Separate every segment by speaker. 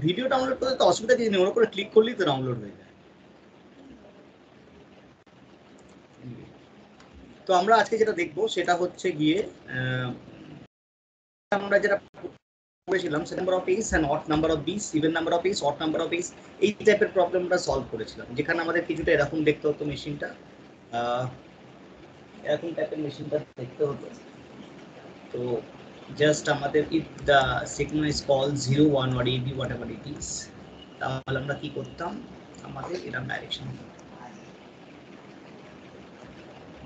Speaker 1: Video download করতে তো অসুবিধা কিছু নেই, ওর উপরে ক্লিক করলেই তো ডাউনলোড হয়ে যায়। তো আমরা আজকে যেটা দেখবো সেটা হচ্ছে গিয়ে আমরা যেটা করেছিলাম number of a's and odd number of b's, even number of a's, odd number of a's, এই টাইপের প্রবলেম আমরা সলভ করেছিলাম, যেখানে আমাদের কিছুটা এরকম দেখতে হতো মেশিনটা, এরকম টাইপের মেশিনটা দেখতে হতো। তো জাস্ট আমাদের if the signal is call 0 1 or AB whatever it is, তাহলে আমরা কি করতাম, আমাদের এরকম ডাইরেকশন,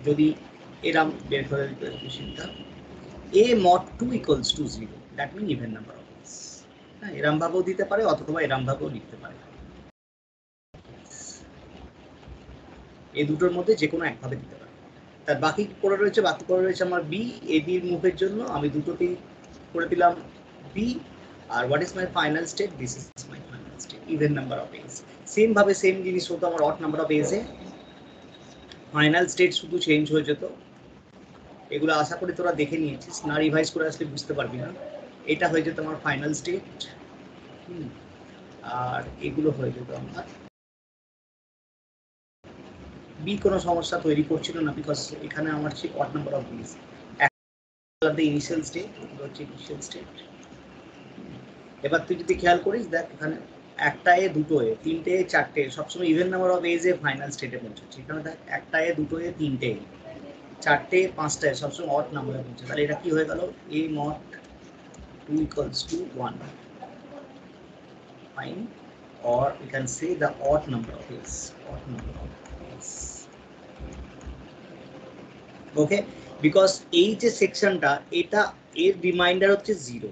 Speaker 1: যদি এরকম বের করে দিত মেশিনটা a mod 2 equals to 0, that means even number of bits। হ্যাঁ, এরকম ভাবেও দিতে পারে অথবা এরকম ভাবেও লিখতে পারে, এই দুটোর মধ্যে যে কোনো একভাবে দিতে পারে। তার বাকি পড়ে রয়েছে আমার বি, এ বির মুভের জন্য আমি দুটোতেই করে দিলাম বি। আর what is my final state, this is my final state, even number of a's. Same ভাবে সেম জিনিস হতো আমার অড নাম্বার অফ এজে, ফাইনাল স্টেট শুধু চেঞ্জ হয়ে যেত। এগুলো আশা করি তোরা দেখে নিয়েছিস, না রিভাইজ করে আসলে বুঝতে পারবি না। এটা হয়ে যেত আমার ফাইনাল স্টেট, আর এগুলো হয়ে যেত আমার বি। কোনো সমস্যা তৈরি করছিল না, বিকজ এখানে আমার ছিল অড নাম্বার অফ বিস। ইনিশিয়াল স্টেট, এগুলো হচ্ছে ইনিশিয়াল স্টেট। এবার তুই যদি খেয়াল করিস, দেখ এখানে একটা এ, দুটো এ, তিনটে এ, চারটে, সবসময় even number of as a final স্টেটে পৌঁছাচ্ছে। এখানে দেখ একটা এ, দুটো এ, তিনটে এ, চারটে, পাঁচটা এ, সবসময় অড নাম্বারে পৌঁছে। তাহলে এটা কি হয়ে গেল, এ mod 2 equals to 1, fine, or we can say the odd number of is, odd number of is, okay, because এই যে সেকশনটা, এটা এর রিমাইন্ডার হচ্ছে 0,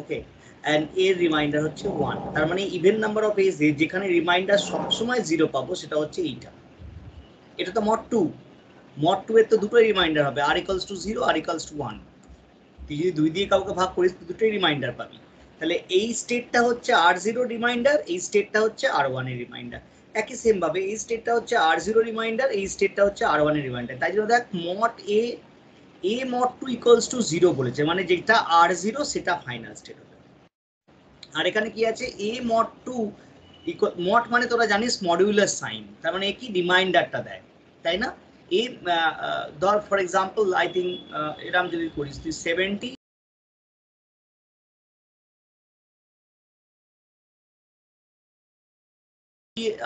Speaker 1: ওকে, অ্যান্ড এর রিমাইন্ডার হচ্ছে 1। তার মানে ইভেন নাম্বার অফ এজ যেখানে রিমাইন্ডার সবসময় 0 পাবো সেটা হচ্ছে এইটা। এটা তো মড 2, মড 2 এর তো দুটোই রিমাইন্ডার হবে, r equals to 0, r equals to 1। তুই যদি 2 দিয়ে কাউকে ভাগ করিস তো দুটোই রিমাইন্ডার পাবি। তাহলে এই স্টেটটা হচ্ছে R0 রিমাইন্ডার, এই স্টেটটা হচ্ছে R1 এর রিমাইন্ডার। একই সেম ভাবে এই স্টেটটা হচ্ছে R0 রিমাইন্ডার, এই স্টেটটা হচ্ছে R1 এর রিমাইন্ডার। তাই জন্য দেখ mod A mod 2 equals to 0 বলেছে, মানে যেটা R0 সেটা ফাইনাল স্টেট হবে। আর এখানে কি আছে, এ মড 2 মড মানে তোরা জানিস মডিউলার সাইন, তার মানে কি রিমাইন্ডারটা দেয়, তাই না? এই ধর ফর এক্সাম্পল আই থিঙ্ক এরকম যদি করিস তুই 70,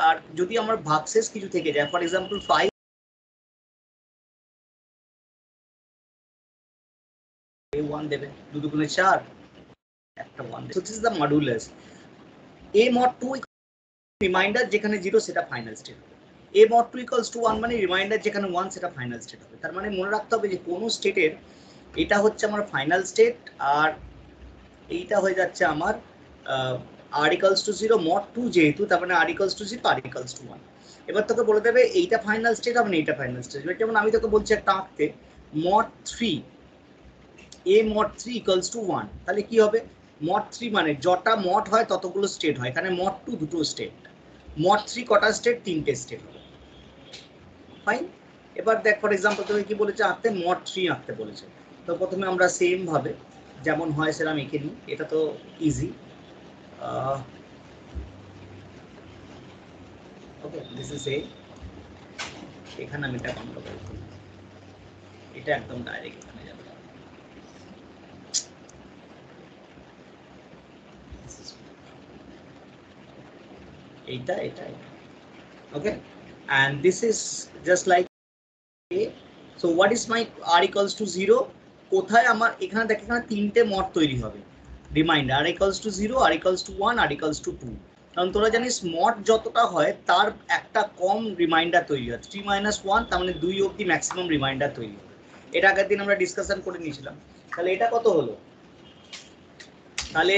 Speaker 1: আর যদি আমার ভাগশেষ কিছু থেকে যায়, ফর এক্সাম্পল 5, 1 দেবে, 2 দুগুণে 4, একটা 1 দেবে। This is the modulus. A mod 2 reminder যেখানে 0 সেটা ফাইনাল স্টেট হবে, এ মড 2 ইকুয়ালস টু 1 মানে রিমাইন্ডার যেখানে 1 সেটা ফাইনাল স্টেট হবে। তার মানে মনে রাখতে হবে যে কোনো স্টেটের এটা হচ্ছে আমার ফাইনাল স্টেট, আর এইটা হয়ে যাচ্ছে আমার আর ইকুয়ালস টু 0 মড 2 যেহেতু, তার মানে r equals to 0, r equals to 1। এবার তোকে বলে দেবে এইটা ফাইনাল স্টেট হবে না এইটা ফাইনাল স্টেট। যেমন আমি তোকে বলছি একটা আঁকতে, mod 3, A mod 3 equals to 1, তাহলে কি হবে, মড 3 মানে যটা মড হয় ততগুলো স্টেট হয়, এখানে মড 2 দুটো স্টেট, মড 3 কটা স্টেট, তিনটে স্টেট হবে, ফাইন। এবার দেখ ফর এক্সাম্পল তোকে কি বলেছে আঁকতে, মড 3 আঁকতে বলেছে। তো প্রথমে আমরা সেম ভাবে যেমন হয় সেরকম এঁকে নিই, এটা তো easy. Okay, this is a, এখানে আমি এটা বন্ধ করে দিই, এটা একদম ডাইরেক্ট এখানে যাবে, এইটা এটা এটা, ওকে, and this is just like a, so what is my r equals to 0, কোথায় আমার এখানে দেখ, এখানে তিনটে মড তৈরি হবে, reminder r equals to 0, r equals to 1, r equals to 2। কারণ তোরা জানিস মড যতটা হয় তার একটা কম রিমাইন্ডার তৈরি হয়, 3 - 1, তার মানে 2 অবধি ম্যাক্সিমাম রিমাইন্ডার তৈরি হবে। এটা আগের দিন আমরা ডিসকাশন করে নিয়েছিলাম। তাহলে এটা কত হলো, তাহলে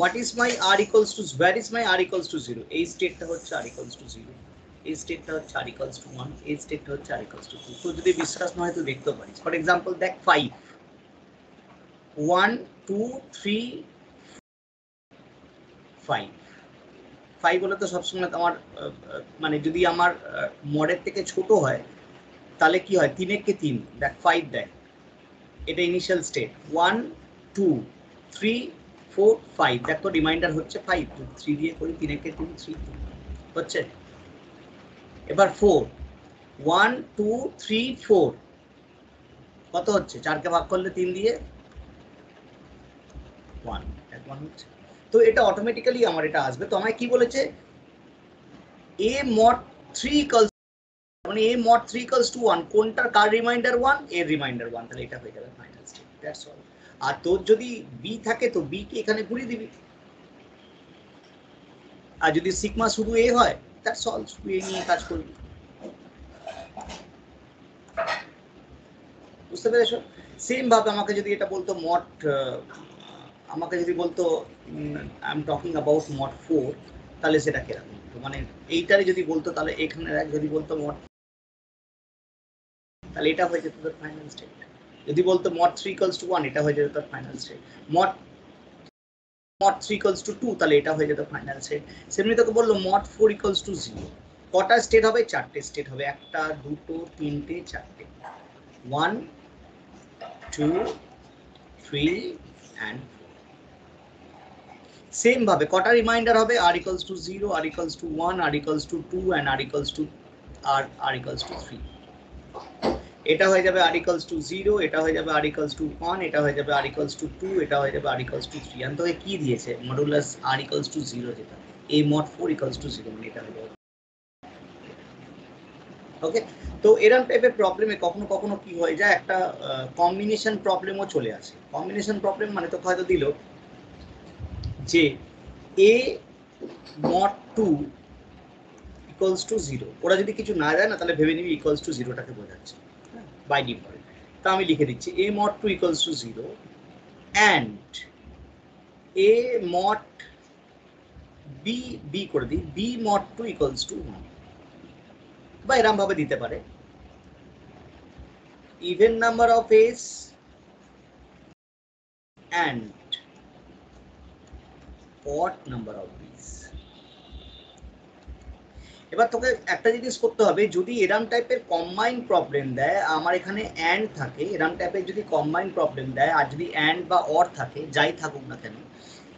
Speaker 1: what is my r equals to, where is my r equals to 0, এই স্টেটটা হচ্ছে r equals to 0, এই স্টেটটা হচ্ছে r equals to 1, এই স্টেটটা হচ্ছে r equals to 2। তো যদি বিশ্বাস না হয় তো দেখতে পারিস, ফর এক্সাম্পল দেখ 5, 1 2 3 5, 5 হলে তো সবসময় আমার মানে যদি আমার মডের থেকে ছোট হয় তাহলে কি হয়, 3 কে 3, দেখ 5, দেখ এটা ইনিশিয়াল স্টেট, 1 2 3 4 5 দেখ তো রিমাইন্ডার হচ্ছে 5 3 দিয়ে করি 3 একে 3 3 হচ্ছে এবার 4 1 2 3 4 কত হচ্ছে 4 কে ভাগ করলে 3 দিয়ে 1 1 হচ্ছে তো এটা অটোমেটিক্যালি আমার এটা আসবে তো আমায় কি বলেছে a mod 3 equals মানে a mod 3 equals to 1 কোনটার কার রিমাইন্ডার 1 এর রিমাইন্ডার 1 তাহলে এটা হয়ে যাবে ফাইনাল স্টেট দ্যাটস অল আর তোর যদি b থাকে তো b কে এখানে ঘুরিয়ে দিবি আর যদি সিগমা শুধু a হয় দ্যাটস অল শুধু a নিয়ে কাজ করবি বুঝতে পেরেছো সেম ভাবে আমাকে যদি এটা বলতো মড আমাকে যদি বলতো I am talking about mod 4 তাহলে সেটা কিরকম মানে এইটারে যদি বলতো তাহলে এখানে যদি বলতো মড তাহলে এটা হয়ে যেত তোর ফাইনাল স্টেট যদি বলতো মড 3 ইকুয়ালস টু 1 এটা হয়ে যেত তোর final state mod 3 equals two 2 তাহলে এটা হয়ে যেত ফাইনাল স্টেট সেমনি তোকে বললো মড 4 ইকুয়ালস টু 0 কটা স্টেট হবে চারটে স্টেট হবে একটা দুটো তিনটে চারটে 1 2 3 and সেম ভাবে কটা রিমাইন্ডার হবে r equals to 0 r equals to 1 r equals to 2 and r equals to r equals to 3 এটা হয়ে যাবে r equals to 0 এটা হয়ে যাবে r equals to 1 এটা হয়ে যাবে r equals to 2 এটা হয়ে যাবে r equals to 3 আর তোকে কি দিয়েছে মডুলাস r equals to 0 যেটা a mod 4 equals to 0 মানে এটা হয়ে যাবে ওকে তো এরকম টাইপের প্রবলেমে কখনো কখনো কি হয়ে যায় একটা কম্বিনেশন প্রবলেমও চলে আসে কম্বিনেশন প্রবলেম মানে তো হয়তো দিল যে a mod 2 equals to 0 ওরা যদি কিছু না যায় না তাহলে ভেবে নিবি equals to 0 টাকে বোঝাচ্ছে বাই ডিফল্ট তা আমি লিখে দিচ্ছি a mod 2 equals to 0 and a mod b করে দিই b mod 2 equals to 1 বা এরকম ভাবে দিতে পারে even number of a's and odd number of b's এবার তোকে একটা জিনিস করতে হবে যদি এরকম টাইপের কম্বাইন প্রবলেম দেয় আমার এখানে অ্যান্ড থাকে এরকম টাইপের যদি কম্বাইন প্রবলেম দেয় আর যদি অ্যান্ড বা অর থাকে যাই থাকুক না কেন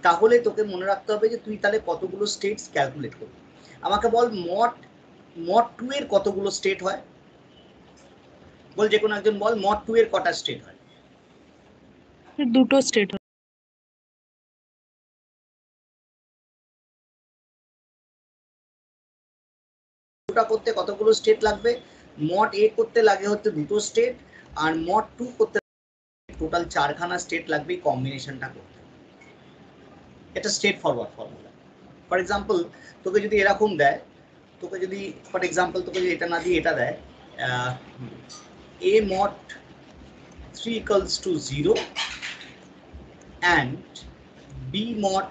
Speaker 1: তাহলে তোকে মনে রাখতে হবে যে তুই তাহলে কতগুলো স্টেটস ক্যালকুলেট করবি আমাকে বল মড 2 এর কতগুলো স্টেট হয় বল যে কোনো একজন বল মড 2 এর কটা স্টেট হয়
Speaker 2: দুটো স্টেট হয়
Speaker 1: ওটা করতে কতগুলো স্টেট লাগবে মড এ করতে লাগে হচ্ছে দুটো স্টেট আর মড 2 করতে টোটাল 4খানা স্টেট লাগবে কম্বিনেশনটা করতে এটা straight forward formula for example তোকে যদি এরকম দেয় তোকে যদি ফর এক্সাম্পল তোকে যদি এটা না দিয়ে এটা দেয় a mod 3 equals to 0 and b mod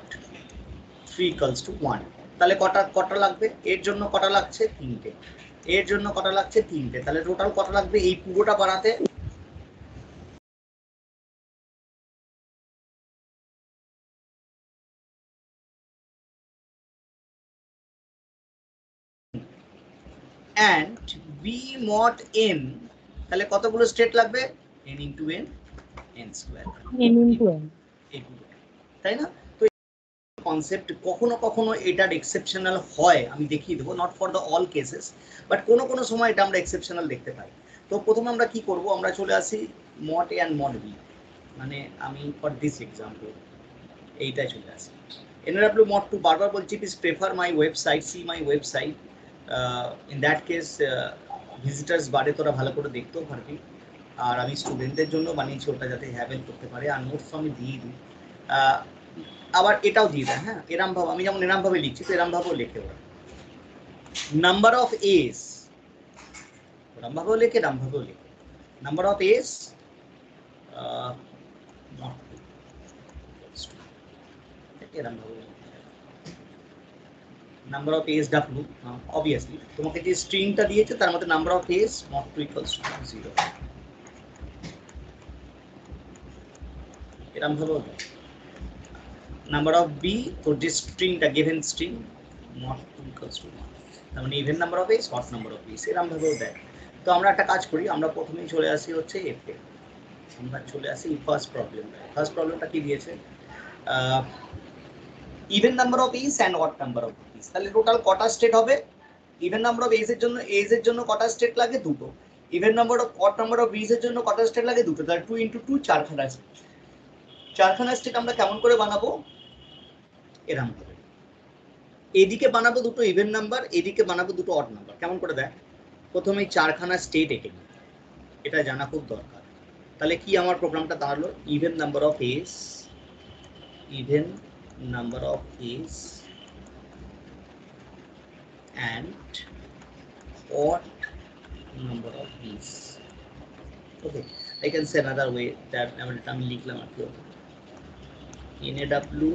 Speaker 1: 3 equals to 1 তাহলে কটা লাগবে এর জন্য কটা লাগছে তিনটে এর জন্য কটা লাগছে তিনটে তাহলে টোটাল কটা লাগবে এই পুরোটা বানাতে and b mod n তাহলে কতগুলো স্টেট লাগবে n into n n square
Speaker 2: n into n
Speaker 1: তাই না তো কনসেপ্ট কখনো কখনো এটার এক্সেপশনাল হয় আমি দেখিয়ে দেবো not for the all cases but কোনো কোনো সময় এটা আমরা এক্সেপশনাল দেখতে পাই তো প্রথমে আমরা কি করব আমরা চলে আসি mod A and mod B মানে আমি ফর দিস এক্সাম্পল এইটাই চলে আসি NRW mod 2 বারবার বলছি please prefer my website see my website in that case visitors বারে তোরা ভালো করে দেখতেও পারবি আর আমি স্টুডেন্টদের জন্য বানিয়েছি ওটা যাতে হ্যাভেল করতে পারে আর নোটস আমি দিয়ে দিই আবার এটাও দিয়ে দেয় হ্যাঁ এরম ভাবে আমি যেমন এরম ভাবে লিখছি তো এরম ভাবেও লেখে ওরা নাম্বার অফ এস এরম ভাবেও লেখে এরম ভাবেও লেখে নাম্বার অফ এস এরম ভাবে number of a's W obviously তোমাকে যে স্ট্রিংটা দিয়েছে তার মধ্যে number of a's not to equals to 0 এরম ভাবেও নাম্বার অফ বি তো যে স্ট্রিংটা given string not to equals to 1 তার মানে even number of a's odd number of b's এরম ভাবেও দেয় তো আমরা একটা কাজ করি আমরা প্রথমেই চলে আসি হচ্ছে এফ এ আমরা চলে আসি ফার্স্ট প্রবলেমটা কি দিয়েছে even number of a's and odd number of a's. তাহলে টোটাল কটা স্টেট হবে? ইভেন নাম্বার অফ এজের জন্য কটা স্টেট লাগে? দুটো। Even number of odd number of এর জন্য কটা স্টেট লাগে? দুটো। তাহলে 2 × 2 চারখানা স্টেট। চারখানা স্টেট আমরা কেমন করে বানাবো? এরকম ভাবে এদিকে বানাবো দুটো ইভেন নাম্বার, এদিকে বানাবো দুটো অড নাম্বার। কেমন করে দেখ? প্রথমে চারখানা স্টেট এঁকে নিই, এটা জানা খুব দরকার। তাহলে কি আমার প্রোগ্রামটা দাঁড়ালো? Even number of a's, even number of a's and odd number of bees. Okay, I can say another way that আমি লিখলাম আর কি, NAW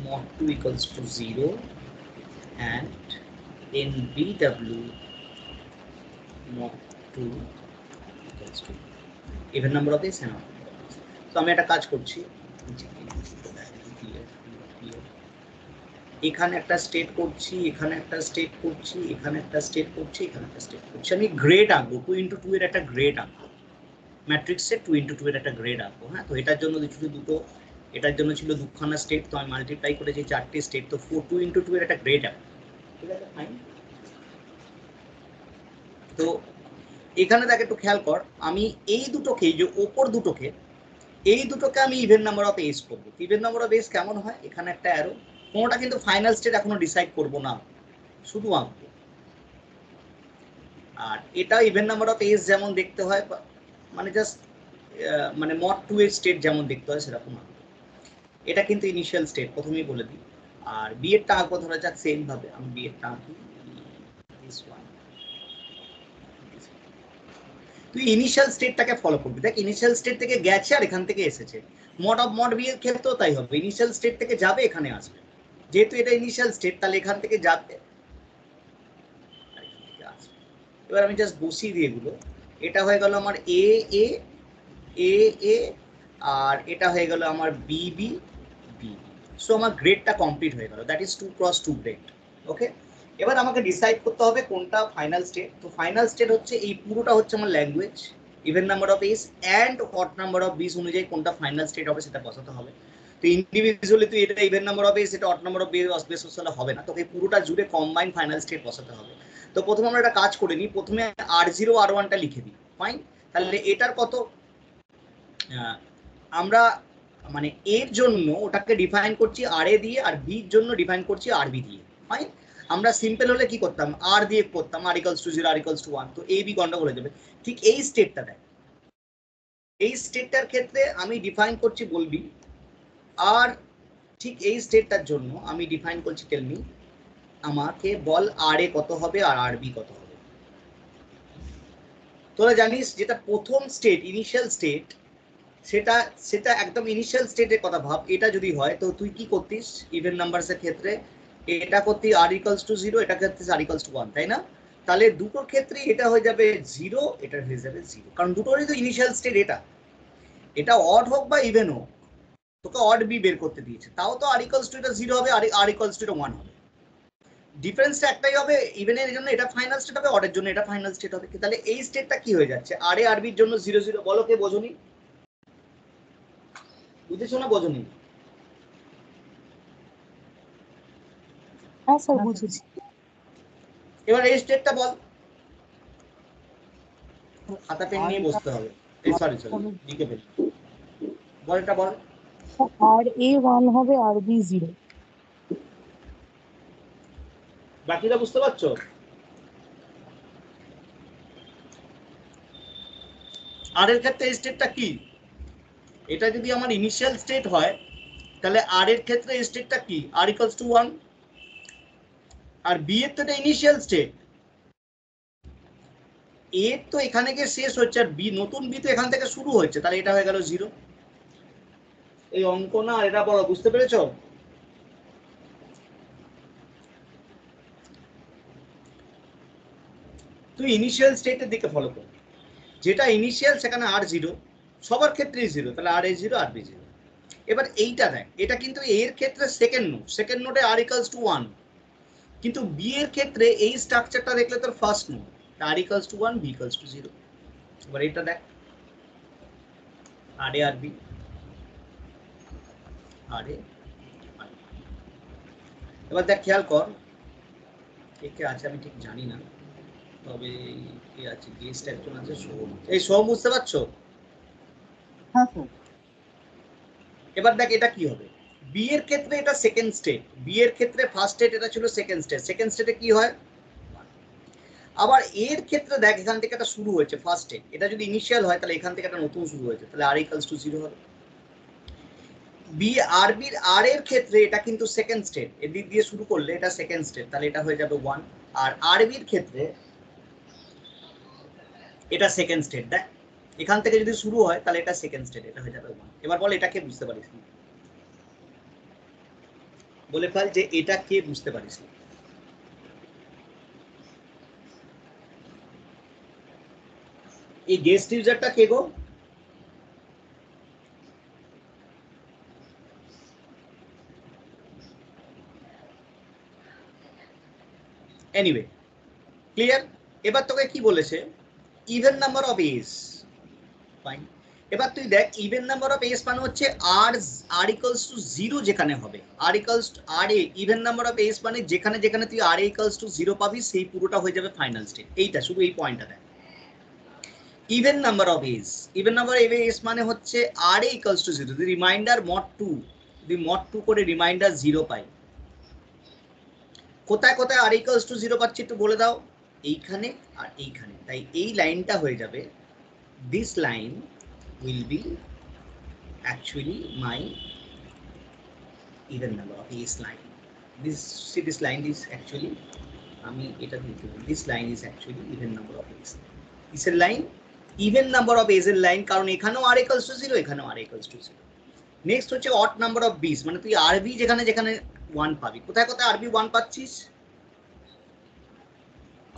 Speaker 1: mod 2 equals to 0 and NBW mod 2 equals to even number of bees and odd number of bees. So আমি একটা কাজ করছি, এখানে একটা state করছি, এখানে একটা স্টেট করছি, এখানে একটা স্টেট করছি, এখানে একটা স্টেট করছি। আমি গ্রেড আঁকবো, 2 × 2 এর একটা গ্রেড আঁকবো, ম্যাট্রিক্সের 2 × 2 এর একটা গ্রেড আঁকবো। হ্যাঁ, তো এটার জন্য ছিল দুটো, এটার জন্য ছিল দুখানা স্টেট, তো আমি মাল্টিপ্লাই করেছি চারটে স্টেট, তো 2 × 2 এর একটা গ্রেড আঁকবো। ঠিক আছে, ফাইন। তো এখানে দেখ, একটু খেয়াল কর, আমি এই দুটোকে, যে ওপর দুটোকে, এই দুটোকে আমি ইভেন নাম্বার অফ এজ করবো। ইভেন নাম্বার অফ এজ কেমন হয়? এখানে একটা অ্যারো, কোনোটা কিন্তু ফাইনাল স্টেট এখনো ডিসাইড করবো না, শুধু আঁকবো। আর এটা ইভেন নাম্বার অফ এজ যেমন দেখতে হয়, মানে জাস্ট মানে মড 2 এর স্টেট যেমন দেখতে হয় সেরকম আঁকবো। এটা কিন্তু ইনিশিয়াল স্টেট, প্রথমেই বলে দিই। আর বি এরটা আঁকবো ধরা যাক সেম ভাবে, আমি বি এরটা আঁকি, তুই ইনিশিয়াল স্টেটটাকে ফলো করবি। দেখ, ইনিশিয়াল স্টেট থেকে গেছে আর এখান থেকে এসেছে। মড বি এর ক্ষেত্রেও তাই হবে, ইনিশিয়াল স্টেট থেকে যাবে, এখানে আসবে। যেহেতু এটা ইনিশিয়াল স্টেট, তাহলে এখান থেকে যাবে, এবার আমি জাস্ট বসিয়ে দিয়ে এগুলো, এটা হয়ে গেল আমার এ এ এ এ, আর এটা হয়ে গেল আমার বি বি বি। সো আমার গ্রেডটা কমপ্লিট হয়ে গেল, দ্যাট ইজ 2 × 2 গ্রেড। ওকে, এবার আমাকে ডিসাইড করতে হবে কোনটা ফাইনাল স্টেট। তো ফাইনাল স্টেট হচ্ছে এই পুরোটা হচ্ছে আমার language, even number of a's and odd number of b's অনুযায়ী কোনটা ফাইনাল স্টেট হবে সেটা বসাতে হবে। তো ইন্ডিভিজুয়ালি তুই এটা ইভেন নাম্বার অফ এজ, এটা অড নাম্বার অফ বেস বসালে হবে না, তোকে পুরোটা জুড়ে কম্বাইন ফাইনাল স্টেট বসাতে হবে। তো প্রথমে আমরা একটা কাজ করে নিই, প্রথমে R0 R1টা লিখে দিই। ফাইন, তাহলে এটার কত, আমরা মানে এর জন্য ওটাকে ডিফাইন করছি আর এ দিয়ে, আর বির জন্য ডিফাইন করছি আর বি দিয়ে। ফাইন, আমরা সিম্পল হলে কি করতাম, আর দিয়ে করতাম, r = 0 r = 1, তো এ বি গন্ডগোল হয়ে যাবে। ঠিক এই স্টেটটা দেখ, এই স্টেটটার ক্ষেত্রে আমি ডিফাইন করছি, বলবি, আর ঠিক এই স্টেটটার জন্য আমি ডিফাইন করছি, টেলমি, আমাকে বল আর এ কত হবে আর আর বি কত হবে। তোরা জানিস যেটা প্রথম স্টেট, ইনিশিয়াল স্টেট, সেটা সেটা একদম ইনিশিয়াল স্টেটের কথা ভাব। এটা যদি হয় তো তুই কি করতিস ইভেন নাম্বারসের ক্ষেত্রে? এটা করতি r = 0, এটা ক্ষেত্রে r = 1, তাই না? তাহলে দুটোর ক্ষেত্রে এটা হয়ে যাবে 0, এটা হয়ে যাবে 0, কারণ দুটোরই তো ইনিশিয়াল স্টেট। এটা অড হোক বা ইভেন হোক, তোকে অড বি বের করতে দিয়েছে, তাও তো r = এটা 0 হবে, আর r = 1 হবে। ডিফারেন্সটা একটাই হবে, ইভেনের জন্য এটা ফাইনাল স্টেট হবে, অডের জন্য এটা ফাইনাল স্টেট হবে। তাহলে এই স্টেটটা কি হয়ে যাচ্ছে, আর এ আর বির জন্য 0 0। বলো কে বোঝনি? বুঝেছো না বোঝনি?
Speaker 2: হ্যাঁ স্যার, বুঝেছি।
Speaker 1: এবার এই স্টেটটা বল, খাতা পেন নিয়ে বসতে হবে। এই সরি লিখে ফেল, বল এটা বল।
Speaker 2: RA 1 হবে, RB 0।
Speaker 1: বাকিটা বুঝতে পারছো? আর এর ক্ষেত্রে এই স্টেটটা কি, এটা যদি আমার ইনিশিয়াল স্টেট হয়, তাহলে আর এর ক্ষেত্রে এই স্টেটটা কি, r = 1, আর বি এর তো এটা ইনিশিয়াল স্টেট, এ তো এখানে গিয়ে শেষ হচ্ছে, আর বি, নতুন বি তো এখান থেকে শুরু হচ্ছে, তাহলে এটা হয়ে গেল 0। এই অঙ্ক না, এটা বড়, বুঝতে পেরেছো? তুই ইনিশিয়াল স্টেটের দিকে ফলো কর, যেটা ইনিশিয়াল সেখানে r0, সবার ক্ষেত্রেই 0, তাহলে r a 0 r b 0। এবার এইটা দেখ, এটা কিন্তু এর ক্ষেত্রে সেকেন্ড নোডে r = 1, কিন্তু বি এর ক্ষেত্রে এই স্ট্রাকচারটা দেখলে তোর ফার্স্ট নোড, r = 1 b = 0। এবার এটা দেখ, আর এ আর বি, আরে এবার দেখ খেয়াল কর কে কে আছে আমি ঠিক জানি না, তবে কে আছে গেস্ট একজন আছে সোম। এই সোম বুঝতে পারছো?
Speaker 2: হ্যাঁ স্যার।
Speaker 1: এবার দেখ এটা কি হবে, বি এর ক্ষেত্রে এটা সেকেন্ড স্টেট, বি এর ক্ষেত্রে ফার্স্ট স্টেট এটা ছিল সেকেন্ড স্টেট, সেকেন্ড স্টেটে কি হয়, আবার এর ক্ষেত্রে দেখ এখান থেকে এটা শুরু হয়েছে ফার্স্ট স্টেট, এটা যদি ইনিশিয়াল হয় তাহলে এখান থেকে একটা নতুন শুরু হয়েছে, তাহলে আর ইকুয়ালস টু 0 হবে। বি আর বির আর এর ক্ষেত্রে এটা কিন্তু সেকেন্ড স্টেট, এদিক দিয়ে শুরু করলে এটা সেকেন্ড স্টেট, তাহলে এটা হয়ে যাবে 1। আর আর বির ক্ষেত্রে এটা সেকেন্ড স্টেট, দেখ এখান থেকে যদি শুরু হয় তাহলে এটা সেকেন্ড স্টেট, এটা হয়ে যাবে 1। এবার বল এটা কে বুঝতে পারিস না, বলে ফেল যে এটা কে বুঝতে পারিস না। এই গেস্ট ইউজারটা কে গো? Anyway clear. এবার তোকে কি বলেছে, even number of a's, fine. এবার তুই দেখ ইভেন নাম্বার অফ এস মানে হচ্ছে আর আর ইকুয়ালস টু 0 যেখানে হবে, r equals to r a, even number of a's মানে যেখানে যেখানে তুই আর ইকুয়ালস টু 0 পাবি সেই পুরোটা হয়ে যাবে ফাইনাল স্টেট। এইটা শুধু এই পয়েন্টটা দেখ, even number of S, even number of a's মানে হচ্ছে আর এ ইকুয়ালস টু 0, যদি রিমাইন্ডার মড 2, যদি মড 2 করে রিমাইন্ডার 0 পাই, কোথায় কোথায় আর ইকুয়ালস টু 0 পাচ্ছি একটু বলে দাও, এইখানে আর এইখানে, তাই এই লাইনটা হয়ে যাবে, this line will be actually my even number of a's line. This, see this line is actually আমি এটা দিতে পারি, this line is actually even number of a's, কিসের line, even number of a's এর লাইন, কারণ এখানেও r equals to 0, এখানেও r equals to 0। Next হচ্ছে odd number of b's, মানে তুই rb যেখানে যেখানে 1 পাবি, কোথায় কোথায় rb 1 পাচ্ছিস,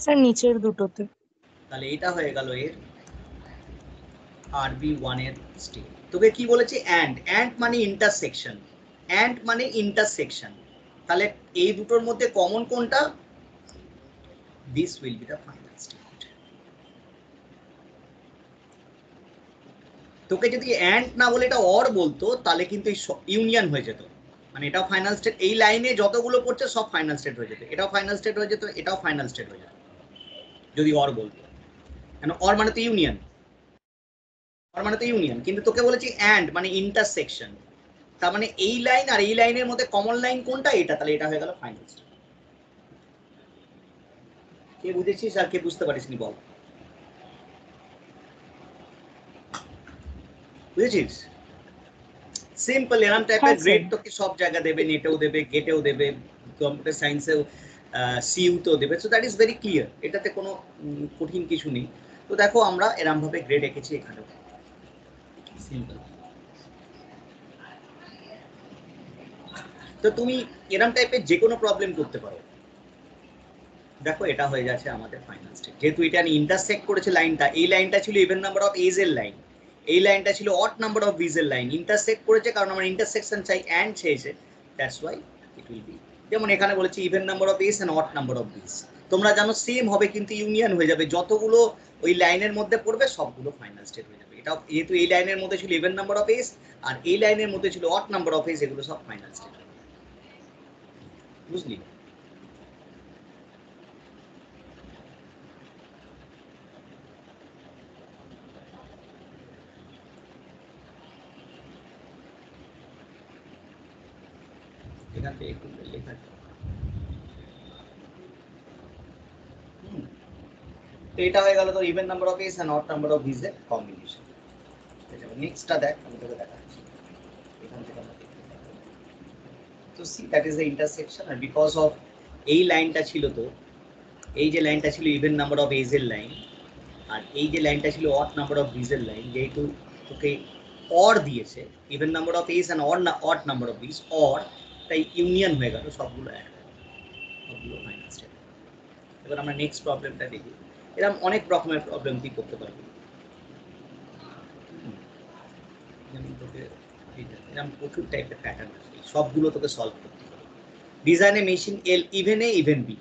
Speaker 2: স্যার নিচের দুটোতে।
Speaker 1: তাহলে এটা হয়ে গেল এর RB1 এর স্টেট। তোকে কি বলেছে, অ্যান্ড মানে ইন্টারসেকশন, অ্যান্ড মানে ইন্টারসেকশন, তাহলে এই দুটোর মধ্যে কমন কোনটা, this will be the final state. তোকে যদি অ্যান্ড না বলে এটা অর বলতো তাহলে কিন্তু ইউনিয়ন হয়ে যেত, মানে এটাও ফাইনাল স্টেট, এই লাইনে যতগুলো পড়ছে সব ফাইনাল স্টেট হয়ে যেত, এটাও ফাইনাল স্টেট হয়ে যেত, এটাও ফাইনাল স্টেট হয়ে যেত যদি অর বলতো, কেন অর মানে তো ইউনিয়ন, অর মানে তো ইউনিয়ন, কিন্তু তোকে বলেছি অ্যান্ড মানে ইন্টারসেকশন, তার মানে এই লাইন আর এই লাইনের মধ্যে কমন লাইন কোনটা, এটা, তাহলে এটা হয়ে গেল ফাইনাল স্টেট। কে বুঝেছিস আর কে বুঝতে পারিসনি বল, বুঝেছিস? সিম্পল এরকম টাইপের গ্রেড তোকে সব জায়গা দেবে, নেটেও দেবে, গেটেও দেবে, কম্পিউটার সায়েন্সেও সিইউতেও দেবে, so that is very clear, এটাতে কোনো কঠিন কিছু নেই। তো দেখো আমরা এরকম ভাবে গ্রেড এঁকেছি এখানেও, সিম্পল। তো তুমি এরকম টাইপের যে কোনো প্রবলেম করতে পারো। দেখো এটা হয়ে যাচ্ছে আমাদের ফাইনাল স্টেট, যেহেতু এটা ইন্টারসেক্ট করেছে লাইনটা, এই লাইনটা ছিল ইভেন নাম্বার অফ এজ এর লাইন, এই লাইনটা ছিল অড নাম্বার অফ বিজ এর লাইন, ইন্টারসেক্ট করেছে কারণ আমার ইন্টারসেকশন চাই, অ্যান্ড চেয়েছে, that's why it will be, যেমন এখানে বলেছি even number of a's and odd number of b's, তোমরা জানো সেম হবে কিন্তু ইউনিয়ন হয়ে যাবে, যতগুলো ওই লাইনের মধ্যে পড়বে সবগুলো ফাইনাল স্টেট হয়ে যাবে। এটা যেহেতু এই লাইনের মধ্যে ছিল ইভেন নাম্বার অফ এস আর এই লাইনের মধ্যে ছিল অড নাম্বার অফ এস, এগুলো সব ফাইনাল স্টেট, বুঝলি? এখান থেকে একটু লেখা তো এটা হয়ে গেল তো even number of a's and odd number of b's এর কম্বিনেশন। নেক্সটটা দেখ, আমি তোকে দেখাচ্ছি এখান থেকে আমরা দেখতে পাবো। তো see that is the intersection, আর বিকজ অফ এই লাইনটা ছিল, তো এই যে লাইনটা ছিল ইভেন নাম্বার অফ এজ এর লাইন, আর এই যে লাইনটা ছিল অড নাম্বার অফ বিজ এর লাইন, যেহেতু তোকে অর দিয়েছে even number of a's and odd number of b's or, তাই ইউনিয়ন হয়ে গেল, সবগুলো এক সবগুলো ফাইনাল স্টেপ। এবার আমরা নেক্সট প্রবলেমটা দেখি, এরকম অনেক রকমের প্রবলেম তুই করতে পারবি, যেমন তোকে এরকম প্রচুর টাইপের প্যাটার্ন আছে, সবগুলো তোকে সলভ করতে হবে। ডিজাইনে machine L even a even be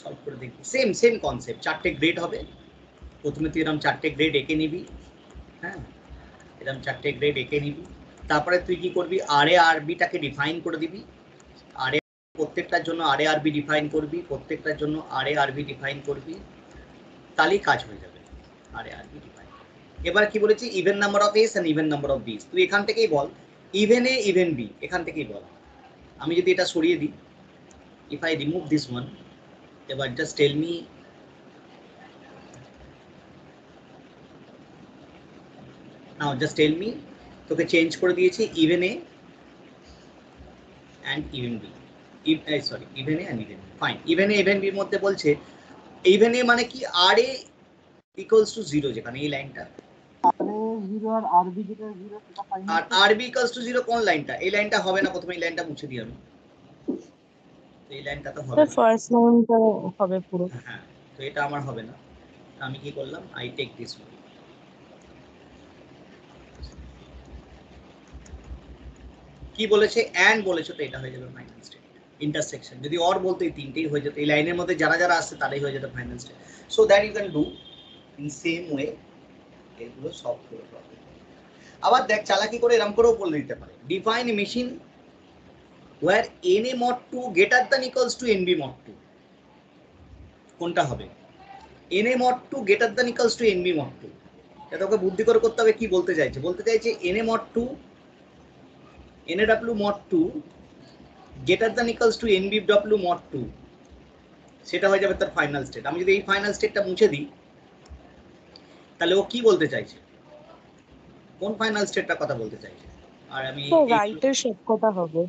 Speaker 1: solve করে দেখবি, সেম সেম কনসেপ্ট, চারটে গ্রেড হবে, প্রথমে তুই এরকম চারটে গ্রেড এঁকে নিবি, হ্যাঁ এরকম চারটে গ্রেড এঁকে নিবি, তারপরে তুই কি করবি, আর এ আর বিটাকে ডিফাইন করে দিবি, আর এ প্রত্যেকটার জন্য আর এ আর বি ডিফাইন করবি, প্রত্যেকটার জন্য আর এ আর বি ডিফাইন করবি, তাহলেই কাজ হয়ে যাবে। R a r b define. এবার কি বলেছি, even number of a's and even number of b's. তুই এখান থেকেই বল ইভেন এ ইভেন বি, এখান থেকেই বল। আমি যদি এটা সরিয়ে দিই, if I remove this one, এবার just tell me now, just tell me, তোকে চেঞ্জ করে দিয়েছি even a and even b, sorry even a and even b, fine. Even a even বির মধ্যে বলছে ইভেন এ মানে কি, আর এ ইকুয়ালস টু 0, যেখানে এই লাইনটা, আর আর বি ইকুয়ালস টু 0 কোন লাইনটা, এই লাইনটা হবে না, প্রথমে এই লাইনটা মুছে দিই আমি, এই লাইনটা তো হবে
Speaker 2: স্যার
Speaker 1: না।
Speaker 2: ফার্স্ট লাইনটা হবে পুরো।
Speaker 1: হ্যাঁ, তো এটা আমার হবে না, আমি কি করলাম, আই টেক দিস ওয়ান। কি বলেছে, অ্যান্ড বলেছে, তো এটা হয়ে যাবে ফাইনাল স্টেট। ইন্টারসেকশন যদি অর বলতো এই তিনটেই হয়ে যেত, এই লাইনের মধ্যে যারা যারা আসছে তারাই হয়ে যেত final state. So that you can do in same way, এগুলো সলভ করে প্রবলেম। আবার দেখ, চালাকি করে এরকম করেও বলে দিতে পারে, define machine where na mod 2 greater than equals to nb mod 2। কোনটা হবে, na mod 2 greater than equals to nb mod 2। এটা তোকে বুদ্ধি করে করতে হবে। কি বলতে চাইছে, বলতে চাইছে na mod 2 naw mod 2 greater than equals to nbw mod 2, সেটা হয়ে যাবে তার ফাইনাল স্টেট। আমি যদি এই ফাইনাল স্টেটটা মুছে দিই, তাহলে ও কি বলতে চাইছে, কোন ফাইনাল স্টেটটার কথা বলতে চাইছে। আর আমি
Speaker 2: তো
Speaker 1: এই
Speaker 2: রাইটের শেপ কটা হবে?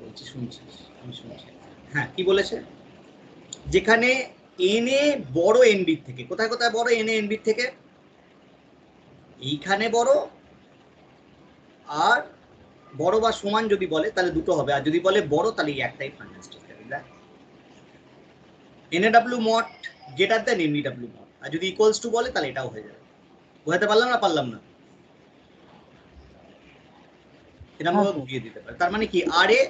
Speaker 1: বলছি, শুনছিস, আমি শুনছি। হ্যাঁ, কি বলেছে, যেখানে এনএ বড় এনবির থেকে, কোথায় কোথায় বড়, এনএ এনবির থেকে, এইখানে বড়, আর বড় বা সমান যদি বলে তাহলে দুটো হবে, আর যদি বলে বড় তাহলে একটাই final state. N A W mod greater than N B W mod, আর যদি ইকুয়ালস টু বলে তাহলে এটাও হয়ে যাবে। বোঝাতে পারলাম না পারলাম না, এরকম ভাবে বুঝিয়ে দিতে পারে। তার মানে কি, আর a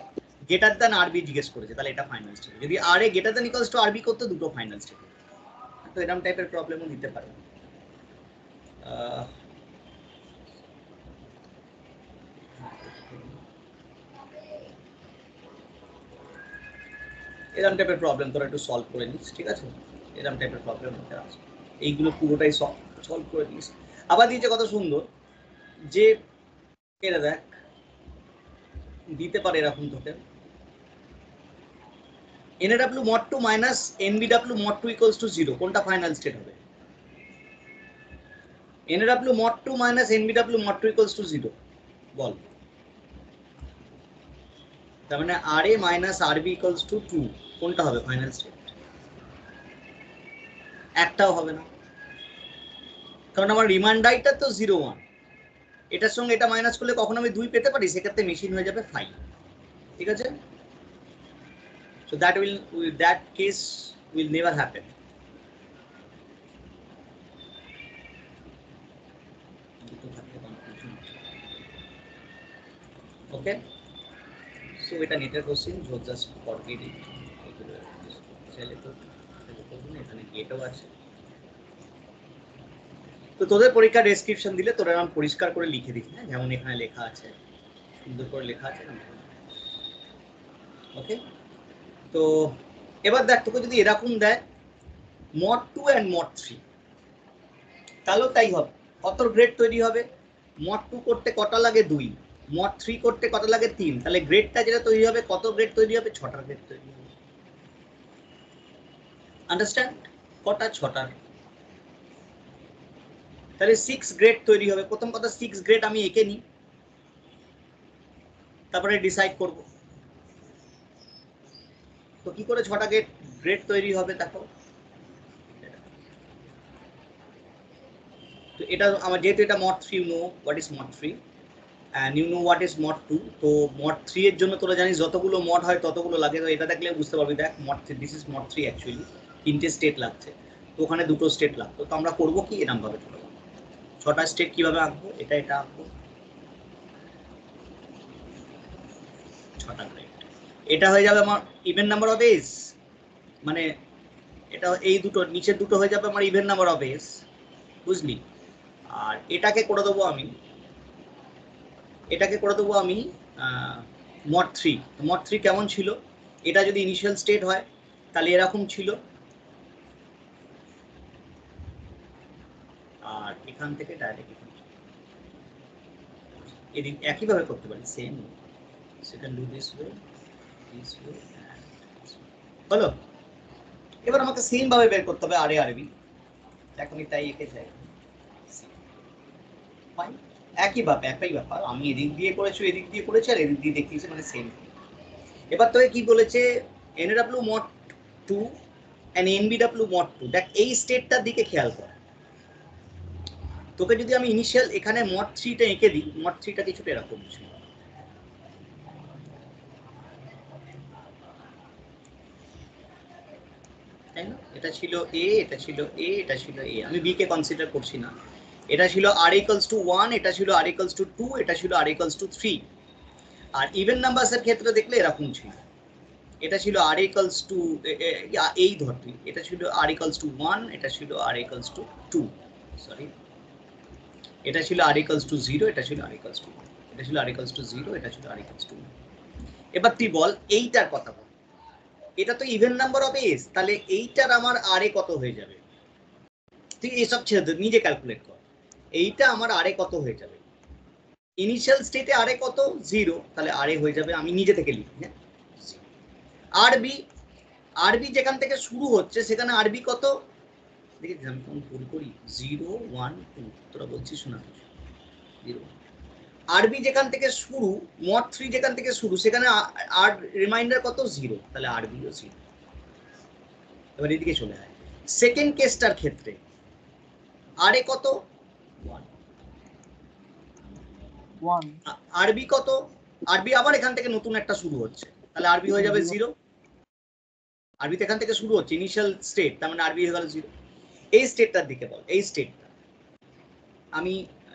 Speaker 1: greater then R B জিজ্ঞেস করেছে, তাহলে এটা ফাইনাল স্টেট। যদি r a greater than equals to r b করতে, দুটো ফাইনাল স্টেট। তো এরকম টাইপের প্রবলেমও দিতে পারে। এরকম টাইপের প্রবলেম তোরা একটু সলভ করে নিস, ঠিক আছে? এরকম টাইপের প্রবলেম হতে আছে, এইগুলো পুরোটাই সলভ করে নিস। আবার দিয়েছে কত সুন্দর, যে এটা দেখ দিতে পারে এরকম তোকে, NAW mod 2 minus NBW mod 2 equals to 0, কোনটা ফাইনাল স্টেট হবে? NAW mod 2 minus NBW mod 2 equals to 0 বল। তার মানে RA minus RB equals to 2, কোনটা হবে ফাইনাল স্টেট? একটাও হবে না, কারণ আমার রিমাইন্ডারটা তো 0 1, এটার সঙ্গে এটা মাইনাস করলে কখন আমি 2 পেতে পারি, সেক্ষেত্রে মেশিন হয়ে যাবে 5, ঠিক আছে? So that case will never happen. Okay, so এটা নেটের কোশ্চেন, জাস্ট ফরগেট ইট। চাইলে তো এখানে গেটও আছে। তো তোদের পরীক্ষা ডেসক্রিপশন দিলে তোরা নাম পরিষ্কার করে লিখে দিস, হ্যাঁ, যেমন এখানে লেখা আছে, সুন্দর করে লেখা আছে। ওকে, তো এবার দেখ, তোকে যদি এরকম দেয় mod 2 and mod 3, তাহলেও তাই হবে। কত গ্রেড তৈরি হবে, mod 2 করতে কটা লাগে 2, mod 3 করতে কটা লাগে 3, তাহলে গ্রেডটা যেটা তৈরি হবে, কত গ্রেড তৈরি হবে, 6টা গ্রেড তৈরি হবে। আন্ডারস্ট্যান্ড? কটা, 6টা। তাহলে 6 গ্রেড তৈরি হবে। প্রথম কথা, 6 গ্রেড আমি এঁকে নিই, তারপরে ডিসাইড করব। তো কি করে 6টা গ্রেড তৈরি হবে দেখো। তো এটা আমার, যেহেতু এটা mod 3, you know what is mod 3 and you know what is mod 2, তো mod 3 এর জন্য তোরা জানিস যতগুলো মড হয় ততগুলো লাগে। তো এটা দেখলে বুঝতে পারবি, দেখ mod 3, this is mod 3 actually, 3টে স্টেট লাগছে, তো ওখানে 2টো স্টেট লাগতো। তো আমরা করবো কি, এরকম ভাবে 6টা স্টেট কিভাবে আঁকবো, এটা আঁকবো, 6টা গ্রেড। এটা হয়ে যাবে আমার ইভেন নাম্বার অফ এজ, মানে এটা এই দুটো নিচের দুটো হয়ে যাবে আমার ইভেন নাম্বার অফ এজ, বুঝলি? আর এটাকে করে দেবো আমি মড 3। মড 3 কেমন ছিল? এটা যদি ইনিশিয়াল স্টেট হয় তাহলে এরকম ছিল, আর এখান থেকে ডাইরেক্ট এদিক একইভাবে করতে পারি, same second do this way হলো। এবার আমাকে সেম ভাবে বের করতে হবে আরে আরবি, এখন তাই এঁকে যাই একই ব্যাপার আমি এদিক দিয়ে করেছি এদিক দিয়ে করেছি আর এদিক দিয়ে দেখিয়েছি, মানে সেম। এবার তোকে কি বলেছে, NW mod 2 and NBW mod 2। দেখ এই স্টেটটার দিকে খেয়াল কর, তোকে যদি আমি ইনিশিয়াল এখানে mod 3টা এঁকে দিই, mod 3টা কিছুটা এরকম ছিল, তাই না? এটা ছিল A, এটা ছিল A, এটা ছিল A, আমি B কে কনসিডার করছি না। এটা ছিল r equals to 1, এটা ছিল r equals to 2, এটা ছিল r equals to 3। আর ইভেন নাম্বারসের ক্ষেত্রে দেখলে এরকম ছিল, এটা ছিল r equals to এই ধরতি, এটা ছিল r equals to 1, এটা ছিল r equals to 2, সরি এটা ছিল r equals to 0, এটা ছিল r equals to 1, এটা ছিল r equals to 0, এটা ছিল r equals to 1। এবার তুই বল এইটার কথা বল, এটা তো ইভেন নাম্বার অফ এস, তাহলে এইটার আমার r এ কত হয়ে যাবে? তুই এসব ছেড়ে দে, নিজে ক্যালকুলেট কর, এইটা আমার r এ কত হয়ে যাবে? ইনিশিয়াল স্টেটে r এ কত? 0, তাহলে r এ হয়ে যাবে, আমি নিজে থেকে লিখি, হ্যাঁ আরবি যেখান থেকে শুরু হচ্ছে সেখানে আরবি কত দেখি আমি কোন ভুল করি, 0 1 2, তোরা বলছিস না 0। আরবি যেখান থেকে শুরু, mod 3 যেখান থেকে শুরু সেখানে আর রিমাইন্ডার কত? 0, তাহলে আরবিও 0। এবার এদিকে চলে আয়, সেকেন্ড কেসটার ক্ষেত্রে আরে কত? 1। আরবি কত? আরবি আবার এখান থেকে নতুন একটা শুরু হচ্ছে, তাহলে আরবি হয়ে যাবে 0। আরবি এখান থেকে শুরু হচ্ছে ইনিশিয়াল স্টেট, তার মানে আরবি হয়ে গেল 0। এই স্টেটটার দিকে বল, এই স্টেটটা আমি